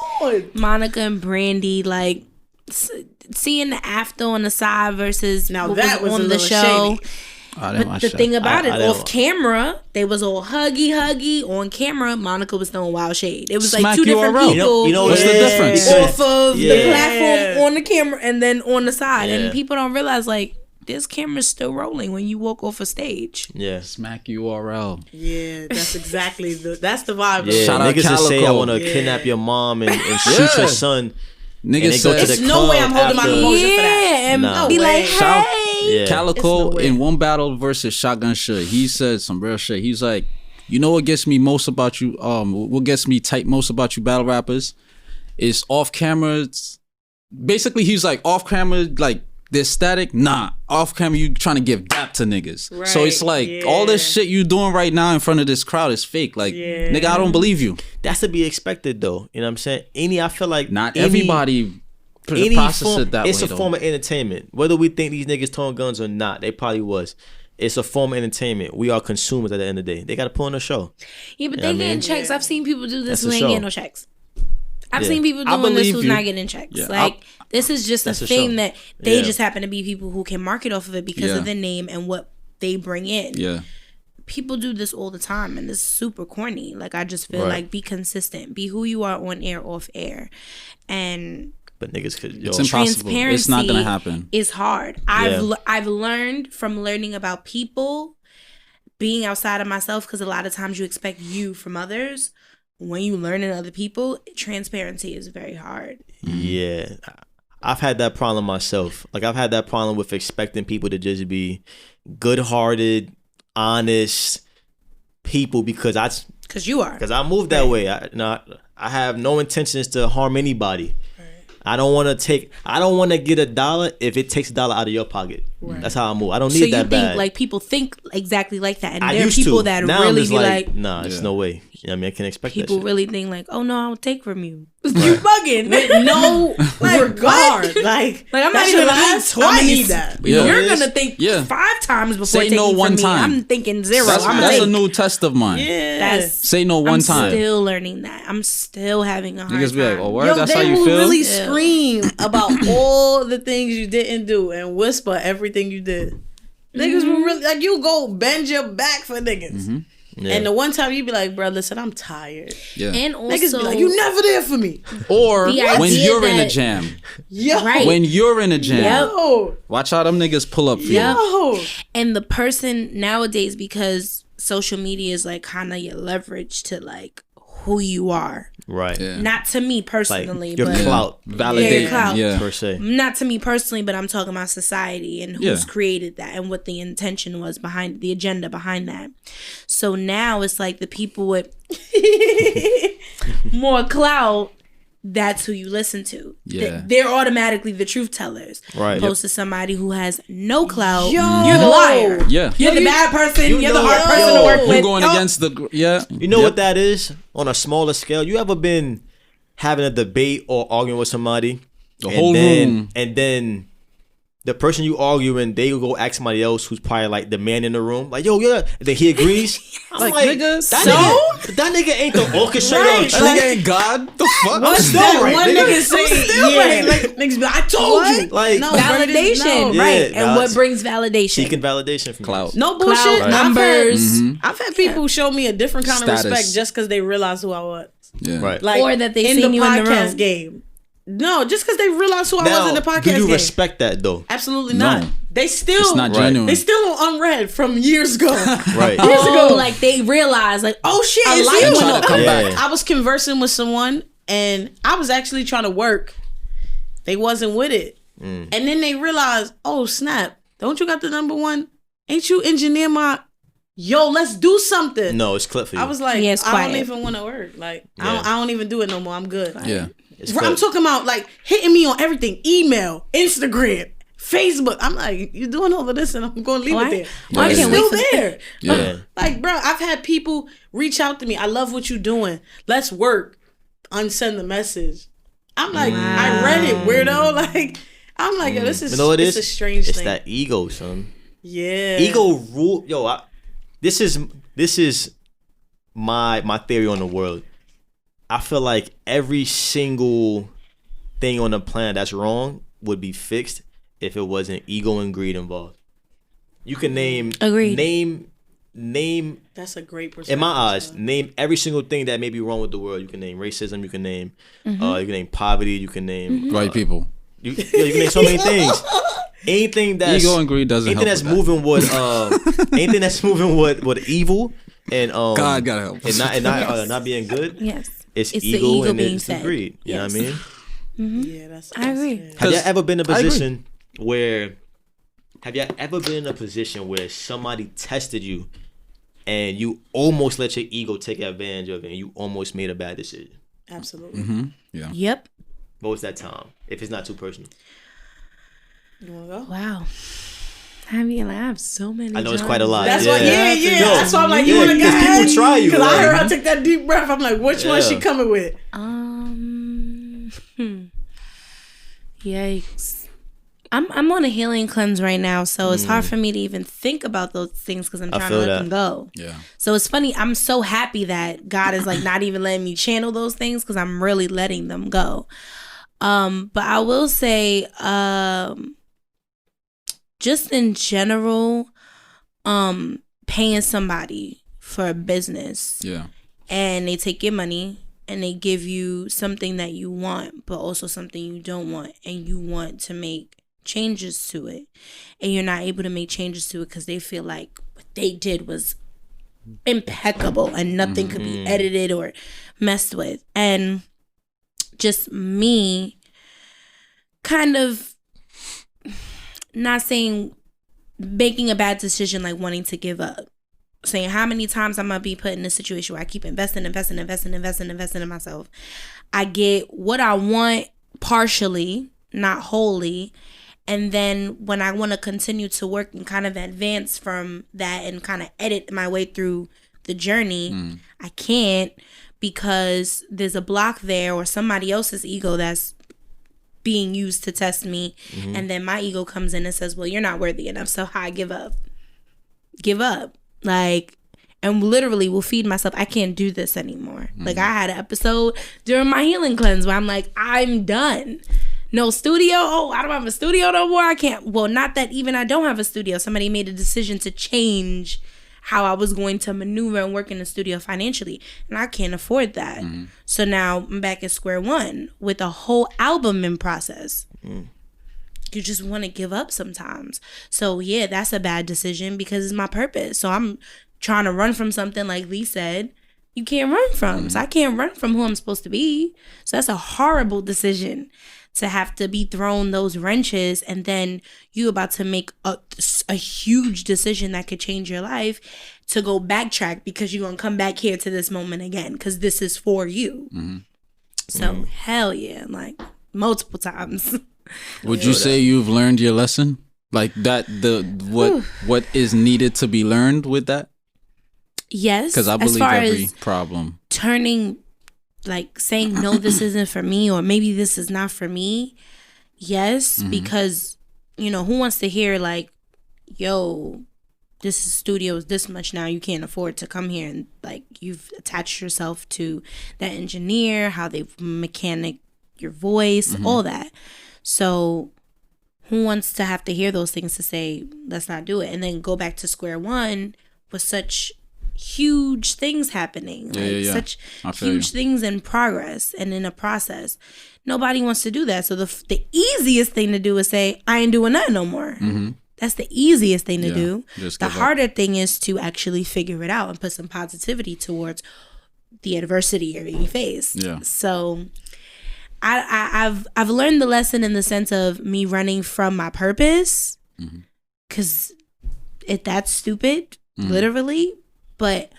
Monica and Brandy, like seeing the after on the side versus now that was on the show. Shady. But the thing about it, off camera, they was all huggy. On camera, Monica was throwing wild shade. It was like two different people. You know what's the difference? Off of the platform on the camera and then on the side. And people don't realize, like, this camera's still rolling when you walk off a stage. Yeah. Smack URL. Yeah, that's exactly that's the vibe. Yeah, shout out niggas say I want to kidnap your mom and shoot your son. Niggas say there's no way I'm holding my emotion for that. And be like, hey. Calico in one battle versus Shotgun Shit, he said some real shit. He's like, you know what gets me most about you, what gets me tight most about you battle rappers is off camera. Basically, he's like, off camera, like, this static, nah. Off camera, you trying to give dap to niggas. Right, so it's like, all this shit you doing right now in front of this crowd is fake. Like, nigga, I don't believe you. That's to be expected, though. You know what I'm saying? I feel like not everybody process it that way. It's a form of entertainment. Whether we think these niggas throwing guns or not, they probably was. It's a form of entertainment. We are consumers at the end of the day. They got to put on a show. Yeah, but they getting checks. I've seen people do this who ain't getting no checks. I've seen people doing this who's not getting checks. Yeah. Like, this is just a fame that they just happen to be people who can market off of it because of the name and what they bring in. Yeah. People do this all the time and it's super corny. Like, I just feel like be consistent. Be who you are on air, off air. But niggas could. It's impossible. It's not gonna happen. It's hard. I've learned from learning about people, being outside of myself, because a lot of times you expect you from others. When you learn in other people, transparency is very hard. Yeah. I've had that problem myself. Like, I've had that problem with expecting people to just be good-hearted, honest people because you are. Because I moved that way. I have no intentions to harm anybody. I don't want to get $1 if it takes $1 out of your pocket. Right. That's how I move. I don't need that bad. So you think like people think exactly like that, and there are people that now really be like, nah, there's no way. You know what I mean, I can expect people that shit. Really think like, oh no, I'll take from you. You bugging with no regard. Like I'm not even gonna think twice. I need that. Yeah. You're gonna think 5 times before say taking no one from me. time. I'm thinking 0. That's a new test of mine. Yeah. Say no one time. I'm still learning that. I'm still having a hard Niggas time. Be like, oh, word? That's how you feel? They will really scream about all the things you didn't do and whisper everything you did. Niggas will really, like, you go bend your back for niggas. Mm-hmm. Yeah. And the one time you be like, bro, listen, I'm tired. Yeah. And also, niggas be like, you never there for me. Or when you're in a jam. Yo. When you're in a jam. Yo. Watch how them niggas pull up for you. And the person nowadays, because social media is like kind of your leverage to like who you are. Right. Yeah. Not to me personally, Like your but clout. Validate. clout. Yeah. Per se. not to me personally, but I'm talking about society and who's Yeah. created that and what the intention was behind the agenda behind that. So now it's like the people with more clout, that's who you listen to. Yeah. They're automatically the truth tellers. Right. Opposed to somebody who has no clout. Yo. You're the liar. Yeah. You're the bad person. you You're the know- hard person yo, to work You're with. going Oh. against the. Yeah. You know what that is on a smaller scale? You ever been having a debate or arguing with somebody? The whole room. And then the person you arguing, they go ask somebody else who's probably like the man in the room. Like, yo, yeah. And then he agrees. I'm Like, nigga, that nigga ain't the orchestrator Right. of That truth. nigga ain't God. The fuck? What's still that right, one nigga. nigga say? Still Yeah, right. like niggas be like, I told you. Like, No, Validation, no. Yeah, right? And nah, what brings validation? seeking validation from Clout. you. No bullshit. Clout, numbers, I've had people show me a different kind Status. of respect just because they realized who I was. Yeah. Right. Like, Or that they in seen the you in the podcast room. game. No, just because they realized who I was in the podcast do you game. respect that though? Absolutely No. not. They still, It's not Right. genuine. they still on unread from years ago. Right. Years Oh, ago. like they realize, like, oh shit, I it's like you. when Trying to come Yeah. back. I was conversing with someone and I was actually trying to work. They wasn't with it. And then they realized, oh snap, don't you got the number one? Ain't you engineer my yo, let's do something. No, it's clip for you. I was like, Yeah, it's I don't quiet. even want to work. Like Yeah. I don't even do it no more. I'm good. Yeah. It's I'm clip. talking about like hitting me on everything. Email, Instagram, Facebook. I'm like, you're doing all of this and I'm going to leave Why? it there. Why It's can't still wait for- there. Yeah. Like, bro, I've had people reach out to me. I love what you're doing. Let's work. Unsend the message. I'm like, I read it, weirdo. Like, I'm like, yo, this is You know what it it's is? a strange It's thing. that ego, son. Yeah. Ego rule. Yo, this is my theory on the world. I feel like every single thing on the planet that's wrong would be fixed if it wasn't ego and greed involved. You can name Agreed. name That's a great perspective. in my eyes, name every single thing that may be wrong with the world. You can name racism. You can name you can name poverty. You can name White people. You can name so many things. Anything that's Ego and greed doesn't anything help that's with moving with anything that's moving with evil and God gotta help us. and not being good. Yes. It's It's the ego, ego and being it's the fed. greed. You know what I Yes. mean? Yeah, that's I agree. yeah. Have you 'Cause ever been in a I agree. position where somebody tested you and you almost let your ego take advantage of it and you almost made a bad decision? Absolutely. Yeah. Yep. What was that time? If it's not too personal. You want to go? Wow. I mean, I have so many. I know it's quite a lot. That's Yeah. why, yeah. Yo, That's why I'm like, you yeah, want to go 'cause people ahead? try you, Because I like- heard her take that deep breath. I'm like, which one Yeah. she coming with? Yikes. I'm on a healing cleanse right now, so it's hard for me to even think about those things because I'm I trying to feel let that. them go. Yeah. So it's funny. I'm so happy that God is like not even letting me channel those things because I'm really letting them go. But I will say, just in general, paying somebody for a business Yeah. and they take your money and they give you something that you want, but also something you don't want, and you want to make changes to it, and you're not able to make changes to it because they feel like what they did was impeccable and nothing could be edited or messed with. And just me kind of not saying making a bad decision, like wanting to give up, saying how many times I'm gonna be put in a situation where I keep investing in myself. I get what I want partially, not wholly. And then when I want to continue to work and kind of advance from that and kind of edit my way through the journey, I can't because there's a block there or somebody else's ego that's being used to test me. And then my ego comes in and says, well, you're not worthy enough, so I give up. Like, and literally will feed myself. I can't do this anymore. Like, I had an episode during my healing cleanse where I'm like, I'm done. No studio. Oh, I don't have a studio no more. I can't. Well, not that even I don't have a studio. Somebody made a decision to change how I was going to maneuver and work in the studio financially. And I can't afford that. So now I'm back at square one with a whole album in process. You just want to give up sometimes. So yeah, that's a bad decision because it's my purpose. So I'm trying to run from something like Lee said, you can't run from. So I can't run from who I'm supposed to be. So that's a horrible decision to have to be thrown those wrenches, and then you about to make a huge decision that could change your life to go backtrack because you're going to come back here to this moment again because this is for you. So hell yeah, like multiple times. Would you say you've learned your lesson? Like that, what is needed to be learned with that? Yes. Because I believe every problem. Turning, like saying, no, this isn't for me, or maybe this is not for me. Yes, because, you know, who wants to hear like, yo, this studio is this much now, you can't afford to come here, and like you've attached yourself to that engineer, how they've mechanic your voice, all that. So who wants to have to hear those things to say, let's not do it, and then go back to square one with such huge things happening, such huge things in progress and in a process. Nobody wants to do that. So the easiest thing to do is say, I ain't doing that no more. That's the easiest thing to do. The harder thing is to actually figure it out and put some positivity towards the adversity you face. So I've learned the lesson in the sense of me running from my purpose, because that's stupid, literally. But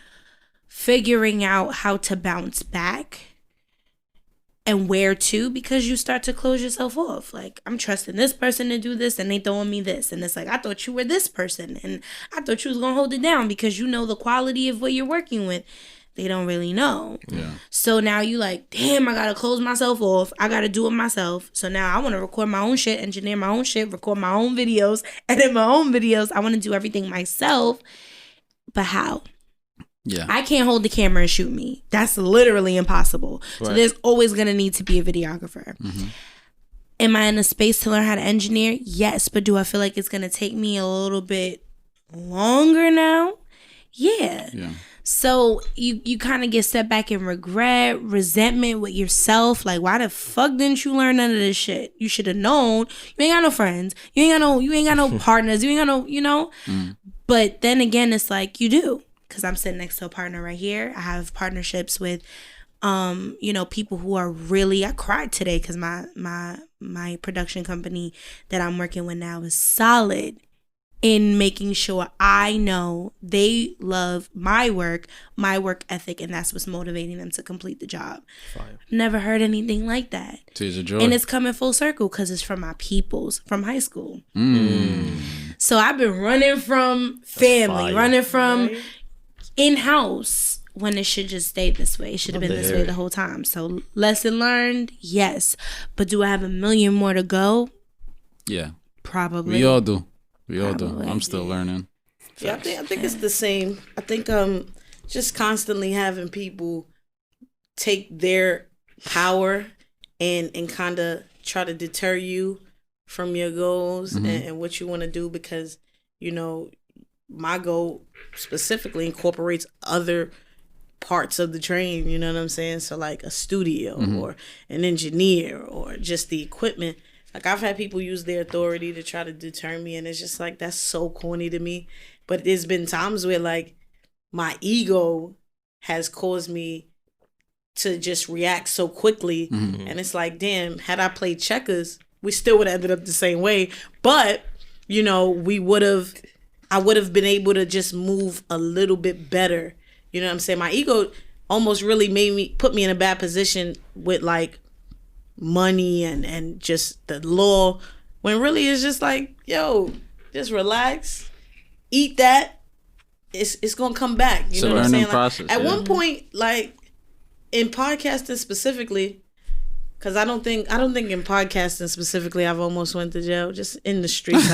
figuring out how to bounce back and where to, because you start to close yourself off. Like, I'm trusting this person to do this and they throwing me this. And it's like, I thought you were this person and I thought you was going to hold it down because you know the quality of what you're working with. They don't really know. So now you like, damn, I got to close myself off. I got to do it myself. So now I want to record my own shit, engineer my own shit, record my own videos, edit my own videos. I want to do everything myself. But how? I can't hold the camera and shoot me. That's literally impossible. So there's always going to need to be a videographer. Am I in a space to learn how to engineer? Yes. But do I feel like it's going to take me a little bit longer now? Yeah. So you kind of get set back in regret, resentment with yourself. Like, why the fuck didn't you learn none of this shit? You should have known. You ain't got no friends. You ain't got no partners. You ain't got no, you know. But then again, it's like you do. Because I'm sitting next to a partner right here. I have partnerships with, you know, people who are really. I cried today because my production company that I'm working with now is solid in making sure I know they love my work ethic, and that's what's motivating them to complete the job. Never heard anything like that. Tears of joy. And it's coming full circle because it's from my peoples from high school. So I've been running from family, running from in-house when it should just stay this way. It should have been this way the whole time. So lesson learned, yes. But do I have a million more to go? Yeah. Probably. We all do. I'm still learning. Yeah, I think it's the same. I think just constantly having people take their power and kind of try to deter you from your goals and what you want to do, because, you know, my goal specifically incorporates other parts of the train, you know what I'm saying? So like a studio or an engineer or just the equipment. Like, I've had people use their authority to try to deter me, and it's just like, that's so corny to me. But there's been times where like my ego has caused me to just react so quickly. And it's like, damn, had I played checkers, we still would have ended up the same way. But, you know, I would have been able to just move a little bit better. You know what I'm saying? My ego almost really put me in a bad position with like money and just the law, when really it's just like, yo, just relax, eat that. It's gonna come back. You know what I'm saying? Like, at one point, like in podcasting specifically, because I don't think in podcasting specifically I've almost went to jail. Just in the streets,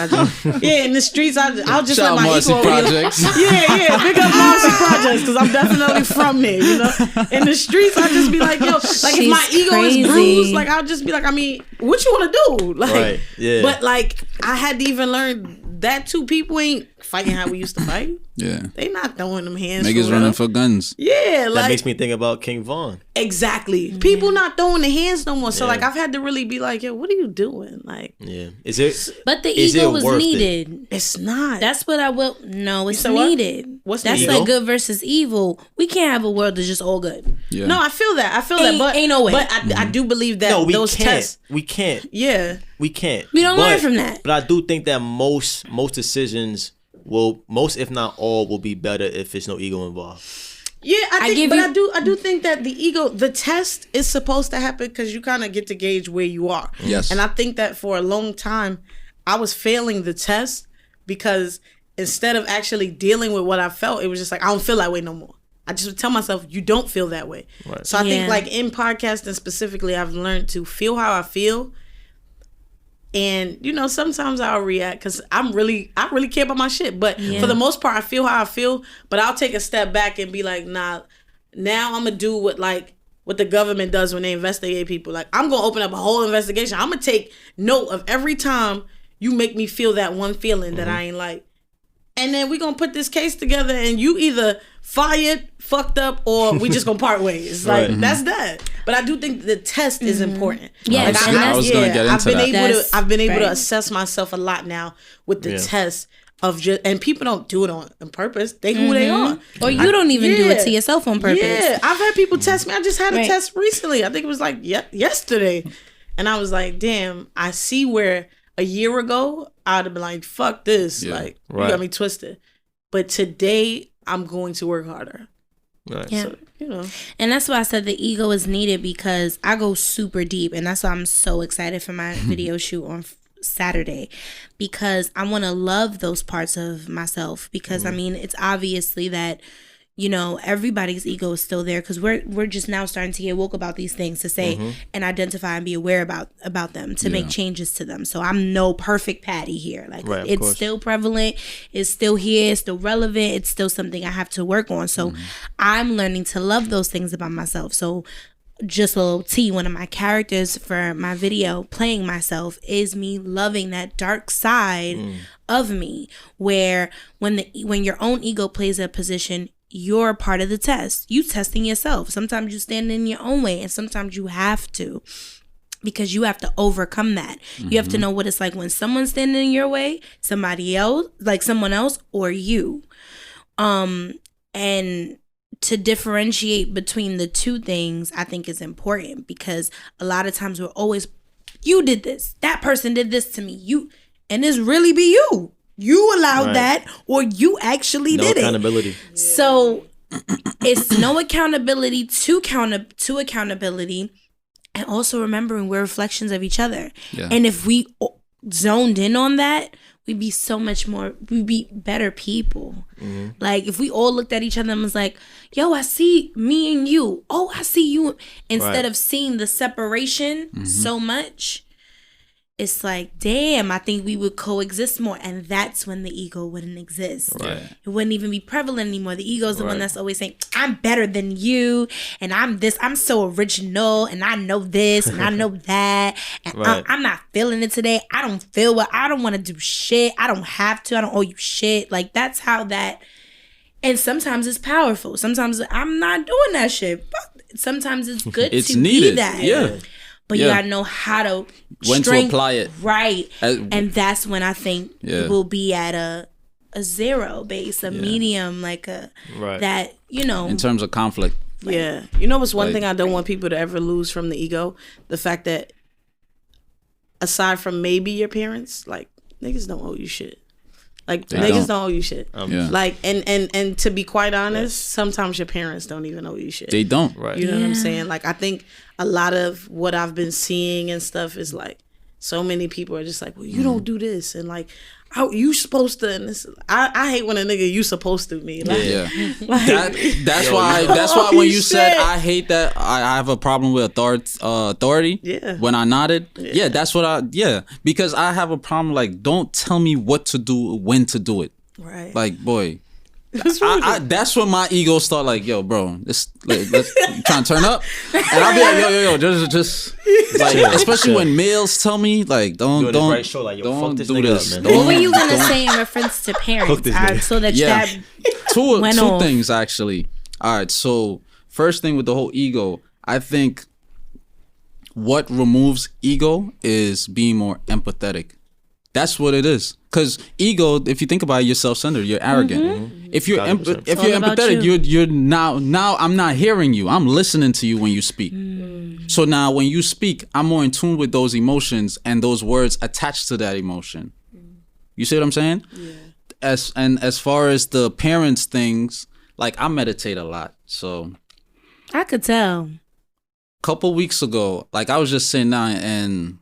in the streets, I'll just let my ego projects. Big up Marcy Projects, because I'm definitely from there. You know, in the streets, I'll just be like, yo, like if my ego is bruised, like I'll just be like, I mean, what you want to do? Like, but like I had to even learn that too. People ain't fighting how we used to fight. Yeah. They not throwing them hands. Niggas running for guns. Yeah, That like makes me think about King Von. exactly. People not throwing the hands no more. So Yeah. like I've had to really be like, yo, what are you doing? Like, Yeah. Is it? But the Is ego it was worth it? needed. it's not. That's what I will. No, it's said what? needed. What's the That's ego? like good versus evil. We can't have a world that's just all good. Yeah. no, I feel that. But Ain't no way. But I do believe that No, we those can't. tests. We can't. Yeah. We can't. We don't learn from that. But I do think that most decisions most if not all will be better if there's no ego involved. Yeah, I give think, you- I do think that the ego, the test is supposed to happen because you kind of get to gauge where you are. Yes. And I think that for a long time, I was failing the test because instead of actually dealing with what I felt, it was just like, I don't feel that way no more. I just would tell myself, you don't feel that way. Right. So I think Yeah. like in podcasting specifically, I've learned to feel how I feel. And you know, sometimes I'll react because I really care about my shit. But for the most part, I feel how I feel. But I'll take a step back and be like, nah. Now I'm gonna do what the government does when they investigate people. Like I'm gonna open up a whole investigation. I'm gonna take note of every time you make me feel that one feeling that I ain't like. And then we gonna put this case together, and you either fired, fucked up, or we just gonna part ways. Like that's that. But I do think the test is important. Yes, Like, and I was gonna get into that. I've been able to right. assess myself a lot now with the Yeah. test of just, and people don't do it on purpose. They who they are. Or you don't even do it Yeah. to yourself on purpose. Yeah, I've had people test me. I just had a Right. test recently. I think it was like yesterday, and I was like, damn, I see where a year ago I'd have been like, fuck this, Yeah. like you Right. got me twisted. But today I'm going to work harder. Right. Yeah. So, you know, And that's why I said the ego is needed because I go super deep. And that's why I'm so excited for my video shoot on Saturday because I want to love those parts of myself because I mean, it's obviously that, you know, everybody's ego is still there because we're just now starting to get woke about these things to say and identify and be aware about them to make changes to them. So I'm no perfect Patty here. Like Right, of it's course. still prevalent, it's still here, it's still relevant, it's still something I have to work on. So I'm learning to love those things about myself. So just a little tea, one of my characters for my video playing myself is me loving that dark side of me where when your own ego plays a position, you're a part of the test. You testing yourself. Sometimes you stand in your own way and sometimes you have to because you have to overcome that. You have to know what it's like when someone's standing in your way, somebody else, like someone else or you. And to differentiate between the two things, I think is important because a lot of times we're always, you did this, that person did this to me, and it's really be you. You allowed Right. that, or you actually No did accountability. it. So it's no accountability to accountability, and also remembering we're reflections of each other. Yeah. And if we zoned in on that, we'd be so much more. We'd be better people. Like if we all looked at each other and was like, "Yo, I see me and you. Oh, I see you." Instead Right. of seeing the separation so much. It's like, damn, I think we would coexist more. And that's when the ego wouldn't exist. Right. It wouldn't even be prevalent anymore. The ego is the one Right. that's always saying, I'm better than you. And I'm this. I'm so original. And I know this. And I know that. And Right. I'm not feeling it today. I don't feel what. I don't want to do shit. I don't have to. I don't owe you shit. Like, that's how that. And sometimes it's powerful. Sometimes I'm not doing that shit. Sometimes it's good It's to needed. be that. Yeah. But you Yeah. gotta know how to When to apply it. right, As- and that's when I think Yeah. we'll be at a zero base, a medium, like a Right. that you know. In terms of conflict. yeah. You know what's one Like- thing I don't want people to ever lose from the ego? The fact that aside from maybe your parents, like niggas don't owe you shit. Like niggas don't owe you shit. Yeah. Like and to be quite honest, sometimes your parents don't even owe you shit. They don't. Right. You know what I'm Yeah. saying? Like I think a lot of what I've been seeing and stuff is like so many people are just like, well, you don't do this and like how you supposed to and this I hate when a nigga you supposed to me. Like, Yeah. like, That's Yo, why. you- That's why when you Shit. said I hate that I have a problem with authority. Yeah. When I nodded. Yeah. That's what I. Yeah. Because I have a problem. Like, don't tell me what to do, when to do it. right. Like, boy, That's when my ego start like, yo, bro, let's trying to turn up, and I'll be like, yo, just like, especially when males tell me like, don't right show, like, yo, don't fuck this do nigga this. up, man. What were you gonna say in reference to parents? So that that two went off. things actually. All right, so first thing with the whole ego, I think what removes ego is being more empathetic. That's what it is. Because ego, if you think about it, you're self-centered, you're arrogant. Mm-hmm. If you're empathetic, you're now I'm not hearing you. I'm listening to you when you speak. So now when you speak, I'm more in tune with those emotions and those words attached to that emotion. You see what I'm saying? Yeah. As far as the parents things, like I meditate a lot. So I could tell. Couple weeks ago, like I was just sitting down, and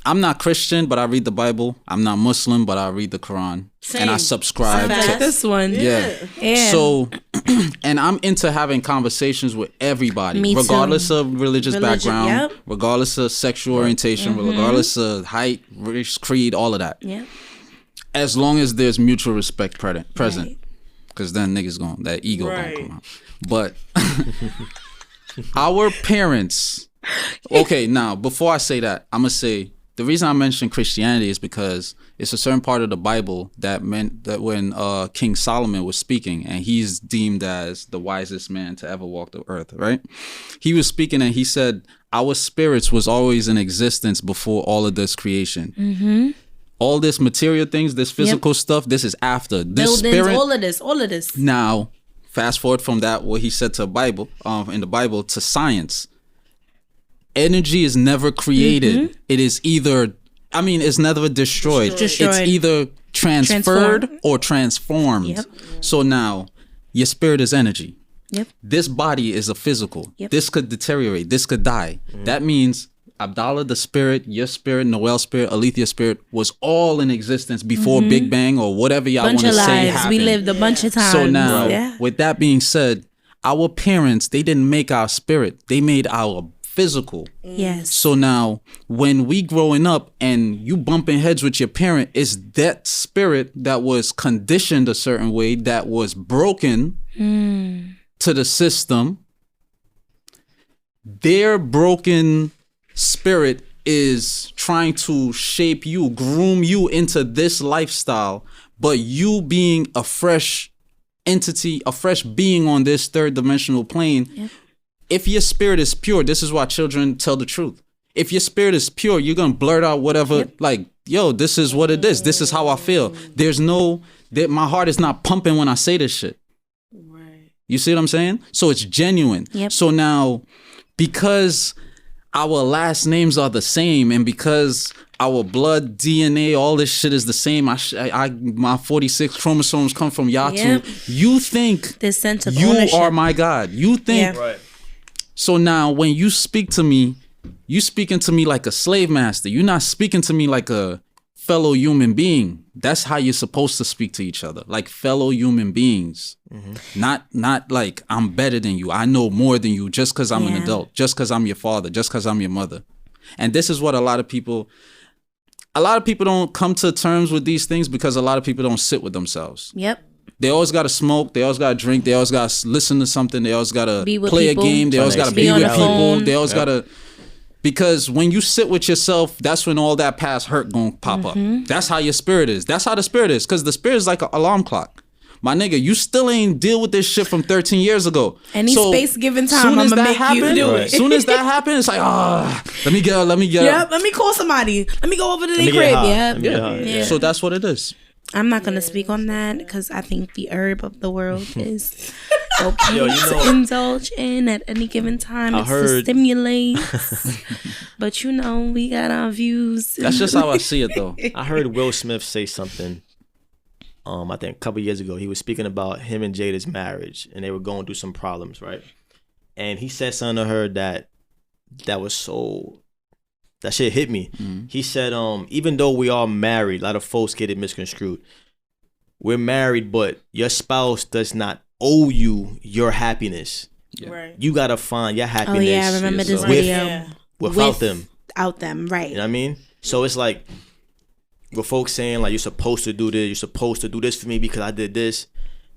I'm not Christian, but I read the Bible. I'm not Muslim, but I read the Quran. Same. And I subscribe Like to this one. yeah. So and I'm into having conversations with everybody, Me regardless too. of religious background, yep. regardless of sexual orientation, regardless of height, race, creed, all of that. Yeah. As long as there's mutual respect present. Because then niggas that ego gonna come out. But our parents, okay, now before I say that, I'm gonna say the reason I mention Christianity is because it's a certain part of the Bible that meant that when King Solomon was speaking, and he's deemed as the wisest man to ever walk the earth, right? He was speaking and he said, our spirits was always in existence before all of this creation. Mm-hmm. All this material things, this physical stuff, this is after. This Buildings, spirit, all of this. Now, fast forward from that, what he said to Bible, in the Bible, to science. Energy is never created. It is either, it's never destroyed. It's either transferred or transformed. Yep. So now, your spirit is energy. Yep. This body is a physical. Yep. This could deteriorate. This could die. That means Abdalla, the spirit, your spirit, Noelle's spirit, Alethea's spirit was all in existence before Big Bang or whatever y'all want to say happened. We lived a bunch of times. So now, with that being said, our parents, they didn't make our spirit. They made our physical. Yes. So now, when we growing up and you bumping heads with your parent, it's that spirit that was conditioned a certain way, that was broken to the system. Their broken spirit is trying to shape you, groom you into this lifestyle, but you being a fresh entity, a fresh being on this third dimensional plane, if your spirit is pure, this is why children tell the truth. If your spirit is pure, you're gonna blurt out whatever, like, yo, this is what it is. This is how I feel. There's my heart is not pumping when I say this shit. Right. You see what I'm saying? So it's genuine. Yep. So now, because our last names are the same, and because our blood, DNA, all this shit is the same, my 46 chromosomes come from Yatu. Yep. You think this sense of you ownership. are my God. You think. Yeah. Right. So now when you speak to me, you speaking to me like a slave master. You're not speaking to me like a fellow human being. That's how you're supposed to speak to each other, like fellow human beings. Not like I'm better than you, I know more than you, just because I'm an adult, just because I'm your father, just because I'm your mother. And this is what a lot of people don't come to terms with these things, because a lot of people don't sit with themselves. Yep. They always got to smoke, they always got to drink, they always got to listen to something, they always got to play people. a game, they always got to be on with the people, phone. they always got to. Because when you sit with yourself, that's when all that past hurt gonna pop up. That's how your spirit is. That's how the spirit is. Because the spirit is like an alarm clock. My nigga, you still ain't deal with this shit from 13 years ago. Any space given time, soon I'm as gonna that make you happen, do right. it. Soon as that happens, it's like, let me get Yep, let me call somebody. Let me go over to their crib. Yeah. So that's what it is. I'm not gonna speak on that because I think the herb of the world is okay to indulge in at any given time. It's to stimulate. But we got our views. That's just how I see it, though. I heard Will Smith say something. I think a couple years ago, he was speaking about him and Jada's marriage, and they were going through some problems, right? And he said something to her that was so. That shit hit me. He said, even though we are married, a lot of folks get it misconstrued. We're married, but your spouse does not owe you your happiness. Yeah. Right. You gotta find your happiness. Oh yeah, I remember this video. Without them. Without them, right. You know what I mean? So it's like, with folks saying like, you're supposed to do this, you're supposed to do this for me because I did this.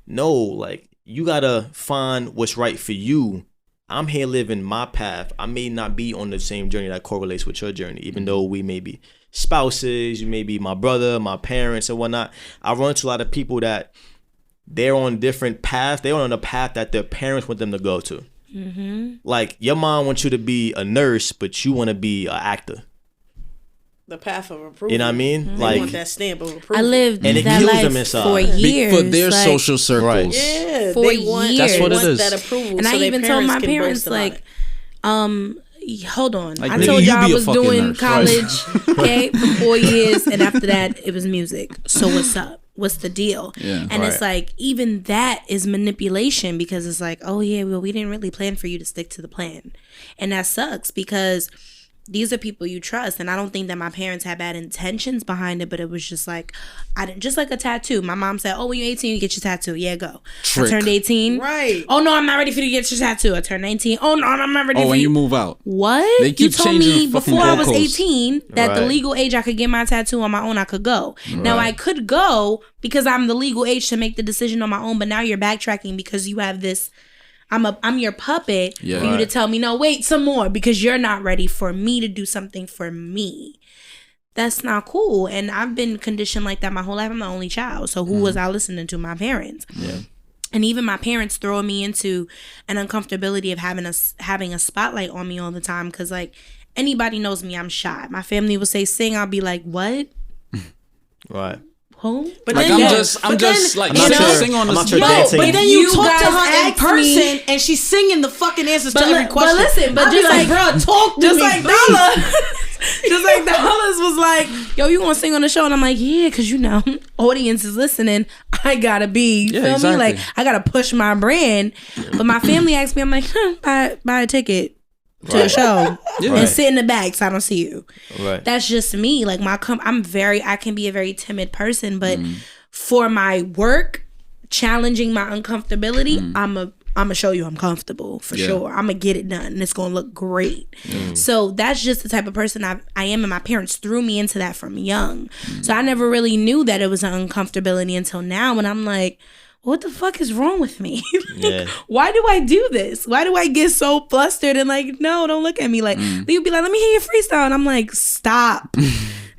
no, like you gotta find what's right for you. I'm here living my path. I may not be on the same journey that correlates with your journey, even though we may be spouses, you may be my brother, my parents, and whatnot. I run into a lot of people that they're on different paths. They're on a path that their parents want them to go to. Mm-hmm. Like your mom wants you to be a nurse, but you want to be an actor. The path of approval. You know what I mean? Mm-hmm. Like, they want that stamp of approval. I lived and it that kills life them inside. for years. For their like, social circles. Right. Yeah, for they want, years. That's what it want is. that approval. And so I even told my can parents, boast about like, hold on. Like, I nigga, told you y'all I be a was fucking doing nurse. college, okay, for 4 years, and after that, it was music. So what's up? What's the deal? Yeah. And it's like, even that is manipulation, because it's like, oh yeah, well, we didn't really plan for you to stick to the plan. And that sucks, because these are people you trust. And I don't think that my parents had bad intentions behind it, but it was just like, just like a tattoo. My mom said, oh, when you're 18, you get your tattoo. Yeah, go. Trick. I turned 18. Right. Oh no, I'm not ready for you to get your tattoo. I turned 19. Oh no, I'm not ready Oh, for when you. you move out. What? They keep You told me changing fucking before I was goalposts. 18 that the Right. legal age I could get my tattoo on my own, I could go. Now I could go because I'm the legal age to make the decision on my own, but now you're backtracking because you have this, I'm your puppet for you to Right. tell me, no, wait some more, because you're not ready for me to do something for me. That's not cool. And I've been conditioned like that my whole life. I'm the only child. So who was I listening to? My parents. Yeah. And even my parents throwing me into an uncomfortability of having a spotlight on me all the time. Because, like, anybody knows me, I'm shy. My family will say, sing. I'll be like, what? Right. Who? But Like, then, I'm yeah, just but like, I'm not you know, sure- sing on I'm the not sure Yo, dancing. but If then you you talk to guys her in ask person me- and she's singing the fucking answers to But every li- question. but listen, but I'll be just like, like- bro, talk to Just me, like please. Dollar. Just like Dollars was like, yo, you want to sing on the show? And I'm like, yeah, because, you know, audience is listening. I got to be, you Yeah, feel exactly. me? Like, I got to push my brand. But my family asked me, I'm like, buy a ticket to a Right. show Yeah. and sit in the back so I don't see you. Right. That's just me. Like, I can be a very timid person, but for my work, challenging my uncomfortability, I'm gonna show you I'm comfortable for sure. I'm gonna get it done and it's gonna look great. So that's just the type of person I am, and my parents threw me into that from young. So I never really knew that it was an uncomfortability until now, when I'm like, what the fuck is wrong with me? Like, Yeah. why do I do this? Why do I get so flustered and like, no, don't look at me? Like, you'll be like, let me hear your freestyle. And I'm like, stop.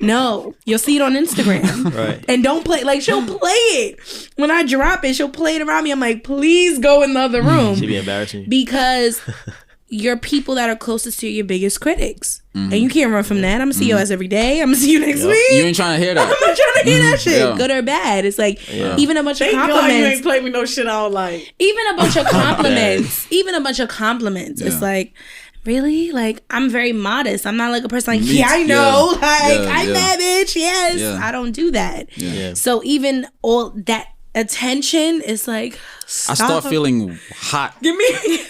No, you'll see it on Instagram. Right. And don't play, like, she'll play it. When I drop it, she'll play it around me. I'm like, please go in the other room. She'd be embarrassing you. Because your people that are closest to you are your biggest critics. And you can't run from that. I'm gonna see your ass every day. I'm gonna see you next week. You ain't trying to hear I'm that. not trying to hear that shit, Yeah. good or bad. It's like, even a bunch of Thank God you compliments. ain't played me no shit I don't like. Even a bunch of compliments. Even a bunch of compliments. Yeah. It's like, really? Like, I'm very modest. I'm not like a person like, Me yeah, I too. know. Yeah. Like, Yeah, I'm yeah. that bitch. Yes. Yeah. I don't do that. Yeah. So even all that attention is like, I start feeling hot. Give me.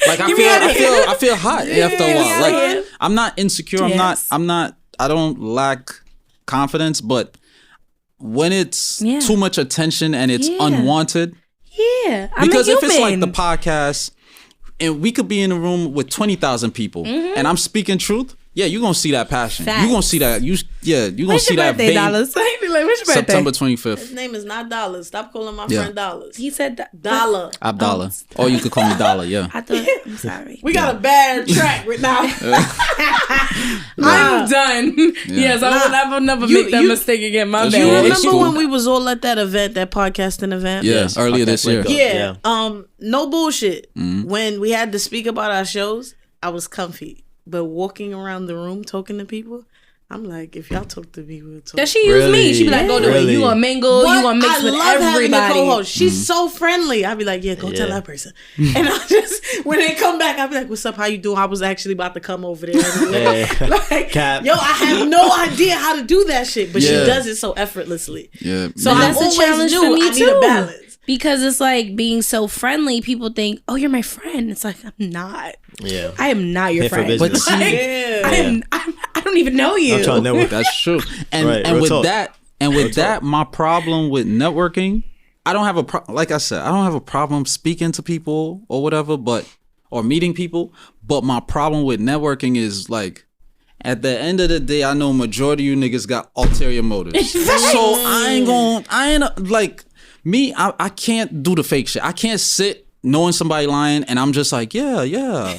Like Give me out of here. I feel hot after a while. yeah, Like yeah. I'm not insecure. Yes. I don't lack confidence, but when it's Yeah. too much attention and it's Yeah. unwanted, Yeah. I'm because a if it's like human. the podcast and we could be in a room with 20,000 people and I'm speaking truth, yeah, you're gonna see that passion. Facts. You're gonna see that. You're gonna What's see your that birthday, vein. Dollars? Like, what's your birthday? September 25th. His name is not Dollars. Stop calling my Yeah. friend Dollars. He said Dollar. Abdalla. Or you could call me Dollar, yeah. I thought, I'm sorry. We got a bad track right now. I'm done. Yes, I will never You- make that you- mistake again. My That's bad. cool. You It's remember cool. when we was all at that event, that podcasting event? Yeah, Yes, earlier podcast this year. link up. Yeah. Yeah. No bullshit. Mm-hmm. When we had to speak about our shows, I was comfy. But walking around the room talking to people, I'm like, if y'all talk to me, we'll talk. Does she use me? She be like, go do it. Really? You gonna mingle? What? You gonna mix I with love having a everybody? co-host. She's Mm-hmm. so friendly. I'd be like, yeah, go tell Yeah. that person. And I just, when they come back, I'd be like, what's up? How you doing? I was actually about to come over there. Like, Cap. yo, I have no idea how to do that shit, but she Yeah. does it so effortlessly. Yeah. So man. I That's a always challenge knew for me I need a too. balance. Because it's like being so friendly, people think, oh, you're my friend. It's like, I'm not. Yeah. I am not your Here for friend. business. But see- Like, Yeah. I don't even know you. I'm trying to network. That's true. And Right, and real with talk. that, my problem with networking, I don't have a like I said, I don't have a problem speaking to people or whatever, or meeting people. But my problem with networking is like, at the end of the day, I know majority of you niggas got ulterior motives. So I ain't like, Me, I can't do the fake shit. I can't sit knowing somebody lying and I'm just like, yeah. I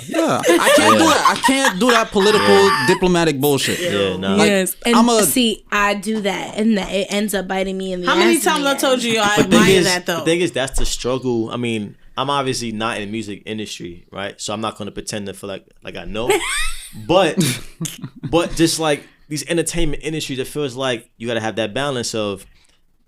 can't do that. I can't do that political, diplomatic bullshit. Yeah, no. Like, Yes, and see, I do that, and that it ends up biting me in the ass. How many times I told you I The thing admire is, that though? the thing is, that's the struggle. I mean, I'm obviously not in the music industry, right? So I'm not going to pretend to feel like I know. but just like these entertainment industries, it feels like you got to have that balance of,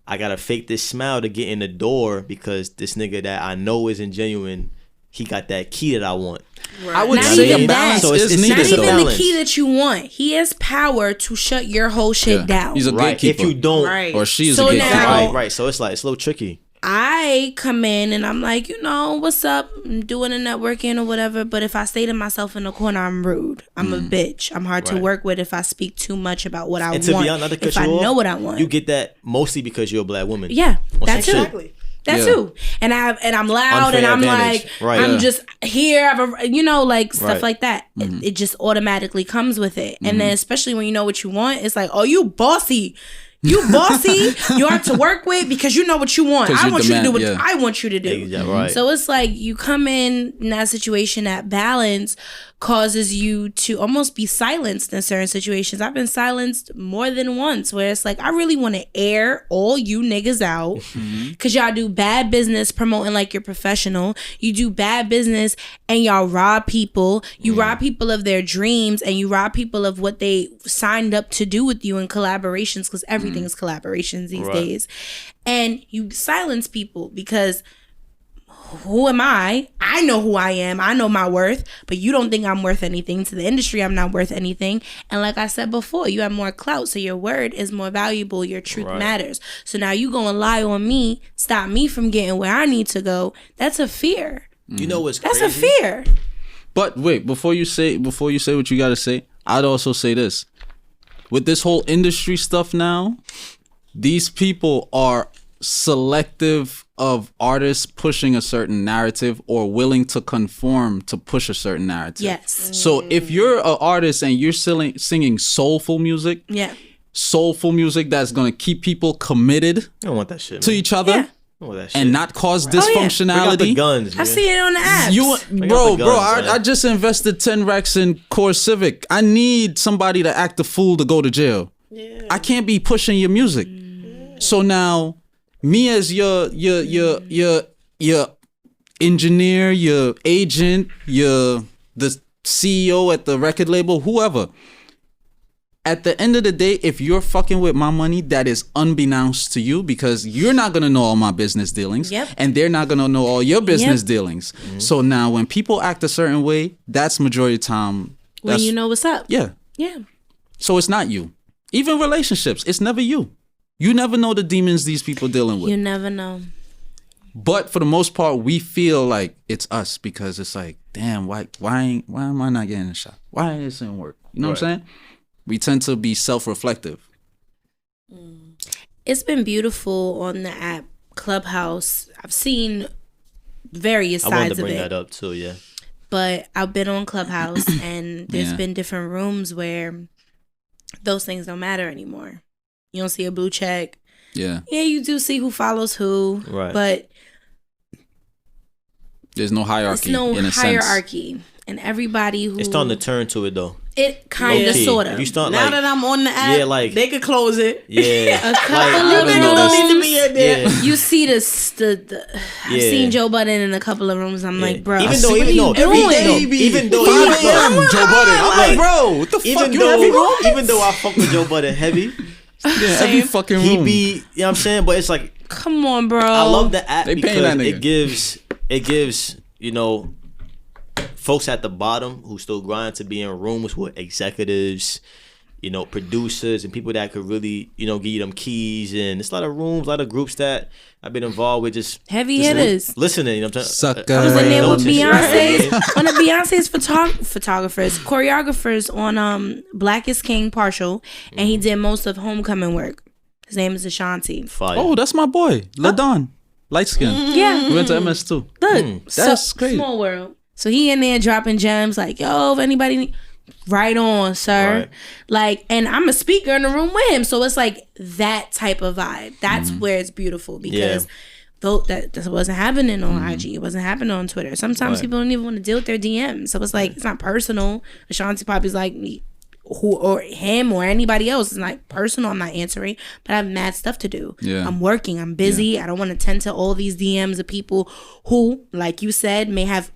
I got to fake this smile to get in the door because this nigga that I know isn't genuine, he got that key that I want. I would Not say even a balance that. So it's is not needed. Not even though. the key that you want. He has power to shut your whole shit down. He's a Right. gatekeeper. If you don't. Right. Or she is So a gatekeeper. now- Right. So it's a little tricky. I come in and I'm like, what's up? I'm doing a networking or whatever. But if I stay to myself in the corner, I'm rude. I'm a bitch. I'm hard to Right. work with if I speak too much about what I And to want. be honest, not to cut if I you off, know what I want. you get that mostly because you're a black woman. Yeah, On that some too. shit. Exactly. That Yeah. too. And I'm loud Unfair and I'm advantage. like, Right. I'm Yeah. just here, like stuff Right. like that. It just automatically comes with it. And then especially when you know what you want, it's like, oh, you bossy. You bossy. You have to work with because you know what you want. 'Cause I you want you to do what demand, yeah. I want you to do. Yeah, right. So it's like you come in that situation, that balance causes you to almost be silenced in certain situations. I've been silenced more than once where it's like, I really want to air all you niggas out because y'all do bad business promoting like you're professional. You do bad business and y'all rob people. You rob people of their dreams and you rob people of what they signed up to do with you in collaborations because everything is collaborations these Right. days. And you silence people because who am I? I know who I am. I know my worth, but you don't think I'm worth anything. To the industry, I'm not worth anything. And like I said before, you have more clout, so your word is more valuable. Your truth Right. matters. So now you gonna lie on me, stop me from getting where I need to go. That's a fear. You know what's That's crazy? a fear. But wait, before you say what you gotta say, I'd also say this. With this whole industry stuff now, these people are selective of artists pushing a certain narrative or willing to conform to push a certain narrative. Yes. So if you're an artist and you're singing soulful music Yeah. that's gonna keep people committed I don't want that shit, to man. each other Yeah. I don't want that shit. and not cause Bring out the dysfunctionality. guns, I man. see it on the apps. You, Bring bro, out the guns, man. I just invested 10 racks in Core Civic. I need somebody to act a fool to go to jail. I can't be pushing your music. So now, me as your engineer, your agent, the CEO at the record label, whoever. At the end of the day, if you're fucking with my money, that is unbeknownst to you because you're not gonna know all my business dealings, Yep. and they're not gonna know all your business Yep. dealings. So now, when people act a certain way, that's majority of the time. when That's, you know what's up. yeah. Yeah. So it's not you. Even relationships, it's never you. You never know the demons these people dealing with. You never know. But for the most part, we feel like it's us because it's like, damn, why am I not getting a shot? Why isn't it work? You know what I'm saying? We tend to be self-reflective. It's been beautiful on the app Clubhouse. I've seen various I wanted sides to of bring it. that up too, yeah. But I've been on Clubhouse and there's Yeah. been different rooms where those things don't matter anymore. You don't see a blue check. Yeah. Yeah, you do see who follows who. Right. But There's no hierarchy. it's no in a sense. hierarchy. And everybody who It's starting to turn to it though. it kind of Low-key. sort If of. you start Now like, that I'm on the app, yeah, like- they could close it. yeah, A couple like, of They didn't know don't this. need to be in there. yeah. You see the I've Yeah. seen Joe Budden in a couple of rooms. I'm like, bro, even though, what are you doing? even though, 5 a.m. Joe Budden. I'm like, bro, what the fuck? even You every room? though, even though I fuck with Joe Budden heavy, Yeah, every fucking room. he be, you know what I'm saying? But it's like, Come on, bro. I love the app They paying that because nigga. it gives, you know, folks at the bottom who still grind to be in rooms with executives, you know, producers and people that could really, you know, give you them keys. And it's a lot of rooms, a lot of groups that I've been involved with, just Heavy just hitters. listening. You know what I'm saying? Sucker. I was in there with Notice, Beyonce's right? one of Beyonce's photographers, choreographers on Black is King partial, and he did most of Homecoming work. His name is Ashanti. Fire. Oh, that's my boy, LaDon, light skin. Yeah, We went to MS too. look, That's crazy. Small world. So he in there dropping gems like, yo, if anybody need, right on, sir. Right. Like, and I'm a speaker in the room with him, so it's like that type of vibe. That's where it's beautiful because though that wasn't happening on IG. It wasn't happening on Twitter. Sometimes people don't even want to deal with their DMs. So it's like, it's not personal. Ashanti Poppy's like, who or him or anybody else, it's not personal. I'm not answering, but I have mad stuff to do. I'm working. I'm busy. I don't want to tend to all these DMs of people who, like you said, may have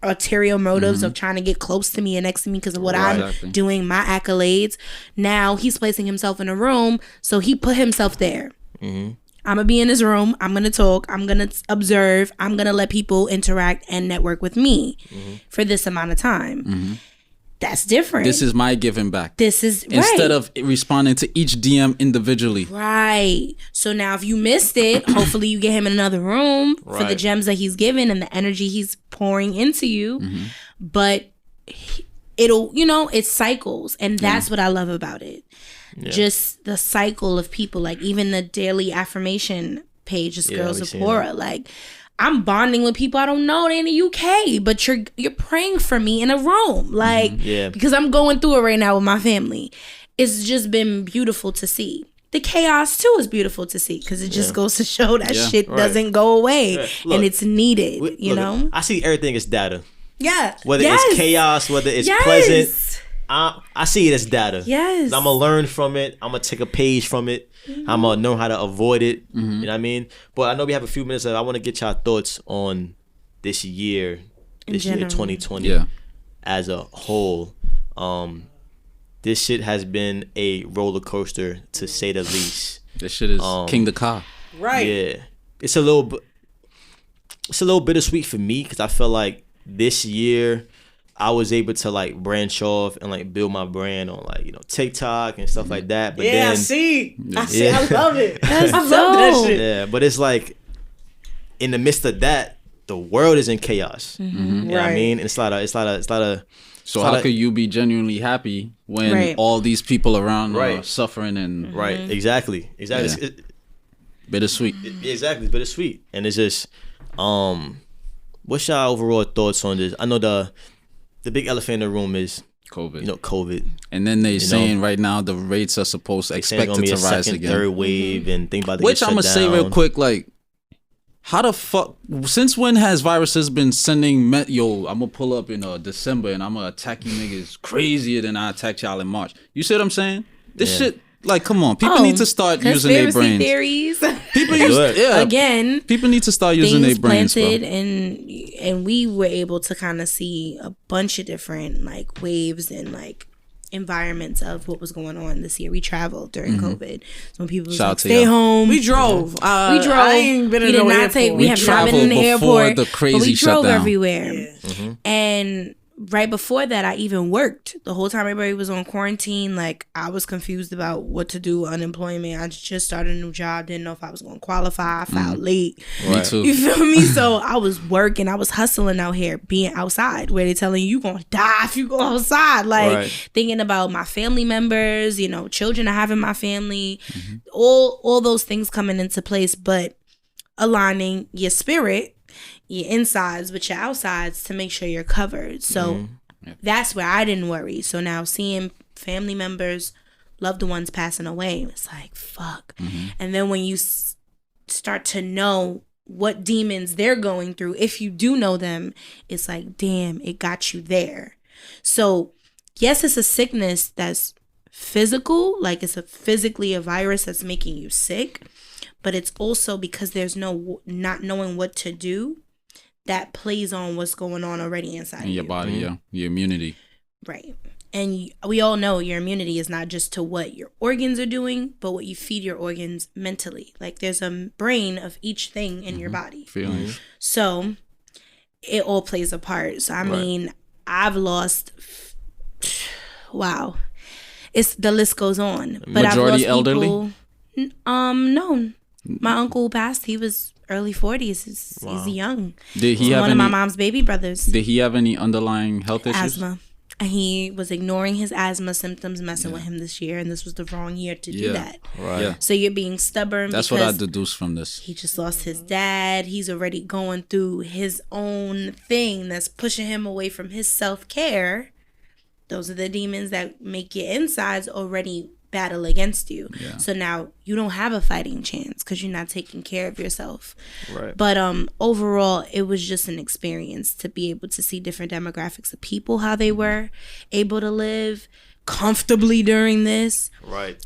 ulterior motives of trying to get close to me and next to me because of what I'm doing, my accolades. Now he's placing himself in a room, so he put himself there. I'm gonna be in his room. I'm gonna talk. I'm gonna observe. I'm gonna let people interact and network with me for this amount of time. That's different. This is my giving back. This is instead of responding to each DM individually. Right. So now if you missed it, hopefully you get him in another room for the gems that he's giving and the energy he's pouring into you. But it'll, it cycles. And that's what I love about it. Just the cycle of people, like even the daily affirmation page, just Girls of Quora. Like, I'm bonding with people I don't know. They're in the UK, but you're praying for me in a room, like because I'm going through it right now with my family. It's just been beautiful to see. The chaos too is beautiful to see because it just goes to show that shit doesn't go away and it's needed. You know, I see everything as data. Yeah, whether it's chaos, whether it's pleasant. I see it as data. Yes. I'm going to learn from it. I'm going to take a page from it. I'm going to know how to avoid it. You know what I mean? But I know we have a few minutes left. I want to get y'all thoughts on this year, year 2020 as a whole. This shit has been a roller coaster, to say the least. This shit is King the Car. Right. Yeah. It's a little bittersweet for me because I feel like this year I was able to like branch off and like build my brand on like, TikTok and stuff like that. But then, I see. I love it. I love that shit. Yeah, but it's like in the midst of that, the world is in chaos. You know what I mean? And it's a lot of. So how could you be genuinely happy when all these people around are suffering and exactly. Yeah. Bittersweet. Exactly, it's bittersweet. And it's just what's y'all overall thoughts on this? I know the big elephant in the room is COVID. COVID. And then they saying right now the rates are expected to rise again. Third wave and think about which I'm gonna say real quick, like, how the fuck? Since when has viruses been sending? I'm gonna pull up in December and I'm gonna attack you niggas crazier than I attacked y'all in March. You see what I'm saying? This shit. Like, come on. People need to start using their brains. Theories. People Again. People need to start using their brains. Planted and we were able to kind of see a bunch of different like waves and like environments of what was going on this year. We traveled during COVID. So when people was like, stay home. We drove. I ain't been in no airport. We have not been in the airport. The crazy but we drove shutdown. everywhere. Yeah. And right before that, I even worked. The whole time everybody was on quarantine, like, I was confused about what to do, unemployment. I just started a new job, didn't know if I was going to qualify. I filed late. Me too. You feel me? So I was working. I was hustling out here, being outside, where they telling you going to die if you go outside. Like, thinking about my family members, children I have in my family, all those things coming into place, but aligning your spirit, your insides with your outsides to make sure you're covered. So that's where I didn't worry. So now seeing family members, loved ones passing away, it's like, fuck. And then when you start to know what demons they're going through, if you do know them, it's like, damn, it got you there. So yes, it's a sickness that's physical, like it's physically a virus that's making you sick, but it's also because there's not knowing what to do that plays on what's going on already inside in your body, your immunity. Right. And we all know your immunity is not just to what your organs are doing, but what you feed your organs mentally. Like, there's a brain of each thing in your body. Feelings. So it all plays a part. So I mean, I've lost, wow. The list goes on. But Majority I've lost elderly? People, no. My uncle passed. He was early 40s. He's young. Did he have one of my mom's baby brothers. Did he have any underlying health issues? Asthma. And he was ignoring his asthma symptoms messing with him this year, and this was the wrong year to do that. Right. Yeah. So you're being stubborn. That's what I deduced from this. He just lost his dad. He's already going through his own thing that's pushing him away from his self-care. Those are the demons that make your insides already battle against you. Yeah. So now you don't have a fighting chance because you're not taking care of yourself. Right. But overall, it was just an experience to be able to see different demographics of people, how they were able to live comfortably during this. Right.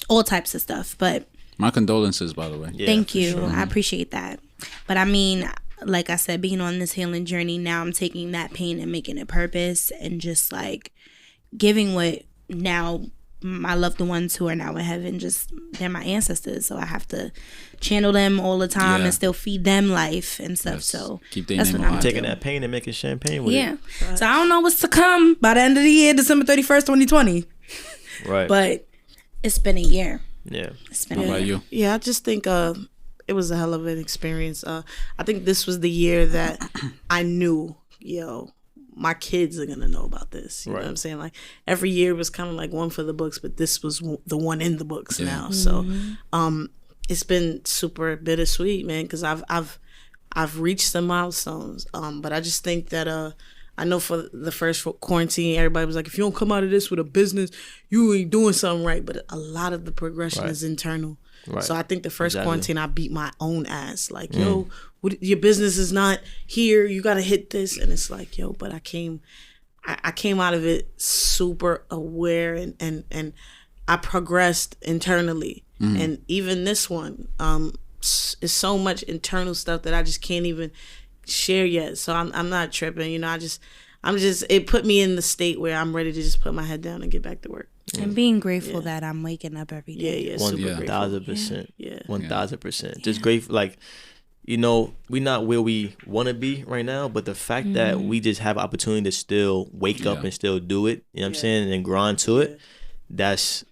All types of stuff. But my condolences, by the way. Yeah, thank you. sure. I appreciate that. But I mean, like I said, being on this healing journey, now I'm taking that pain and making it purpose and just like giving what now my loved ones who are now in heaven, just they're my ancestors. So I have to channel them all the time and still feed them life and stuff. Yes. So Keep their that's name what I'm alive. Taking doing. that pain and making champagne with Yeah. it. So I don't know what's to come by the end of the year, December 31st, 2020. Right. But it's been a year. Yeah. It's been How a about year. you? Yeah, I just think it was a hell of an experience. I think this was the year that I knew, my kids are gonna know about this. You know what I'm saying? Like every year was kind of like one for the books, but this was the one in the books now. So, it's been super bittersweet, man, because I've reached some milestones. But I just think that I know for the first quarantine, everybody was like, if you don't come out of this with a business, you ain't doing something right. But a lot of the progression is internal. Right. So I think the first quarantine, I beat my own ass. Like, your business is not here. You got to hit this. And it's like, but I came out of it super aware and I progressed internally. And even this one, is so much internal stuff that I just can't even share yet. So I'm not tripping. It put me in the state where I'm ready to just put my head down and get back to work. And being grateful that I'm waking up every day. Yeah, super grateful. 1,000%. Yeah. 1,000%. Just grateful. Like, we're not where we want to be right now, but the fact that we just have opportunity to still wake up and still do it, you know what I'm saying, and grind to it, that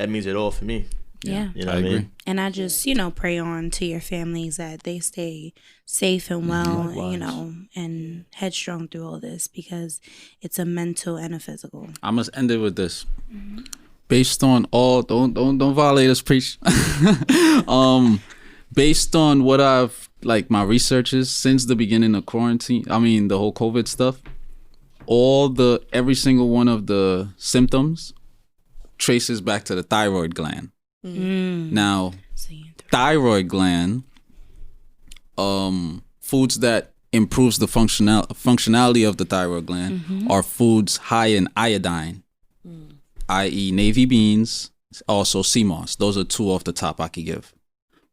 means it all for me. Yeah. You know what I mean? And I just, pray on to your families that they stay safe and well, Likewise. and headstrong through all this because it's a mental and a physical. I must end it with this. Based on all, don't violate us, preach. Based on what I've, my researches since the beginning of quarantine, the whole COVID stuff, every single one of the symptoms traces back to the thyroid gland. Now, thyroid gland, foods that improves the functionality of the thyroid gland are foods high in iodine, i.e. navy beans, also sea moss. Those are two off the top I could give.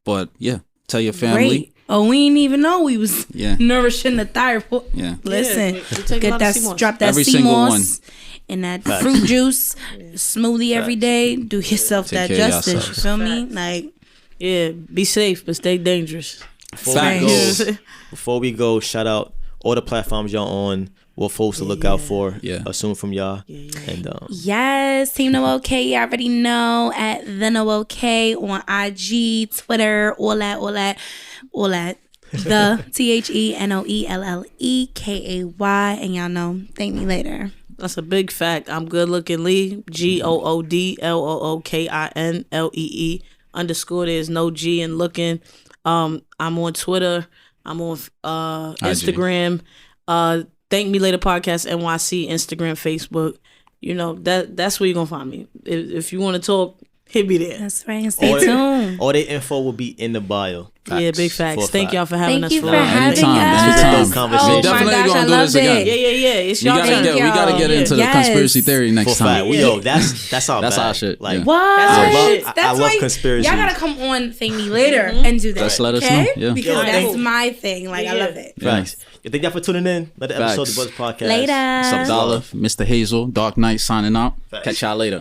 But yeah, tell your family. Great. Oh, we didn't even know we was nourishing the thyroid. Yeah. Listen, take a get lot of that, sea moss. drop that Every sea single moss and that fruit juice, smoothie every day. Do yourself Take that care of justice. You yourselves. feel me? Like, Yeah, be safe, but stay dangerous. Before we go, shout out all the platforms y'all on, what folks to look out for, soon from y'all. And yes, Team Noelle K, you already know, at the Noelle K on IG, Twitter, all that. The THENOELLEKAY, and y'all know, thank me later. That's a big fact. I'm good looking Lee, GoodlookinLee _. There's no G in looking. I'm on Twitter. I'm on Instagram. Thank Me Later Podcast NYC, Instagram, Facebook. That's where you're gonna find me. If you want to talk, hit me there. That's right. Stay tuned. all the info will be in the bio. Yeah, big facts. Thank y'all for having Thank us. you for real. having Anytime, us. anytime. Conversation. Oh We definitely my gosh, gonna I do loved this again. it. Yeah. It's We y'all gotta turn. get into the Yes. conspiracy theory next Yes. For fact. time. That's our That's bag. our shit, Like, yeah. What? I love conspiracy. Y'all gotta come on Thank Me Later and do that. Just let us okay? know, yeah. Because Yo, that's thank- my thing. Like, I love it. Facts. Thank y'all for tuning in. Another episode of the Facts. Buzz Podcast. Later. Abdalla, Mr. Hazel, Dark Knight signing out. Facts. Catch y'all later.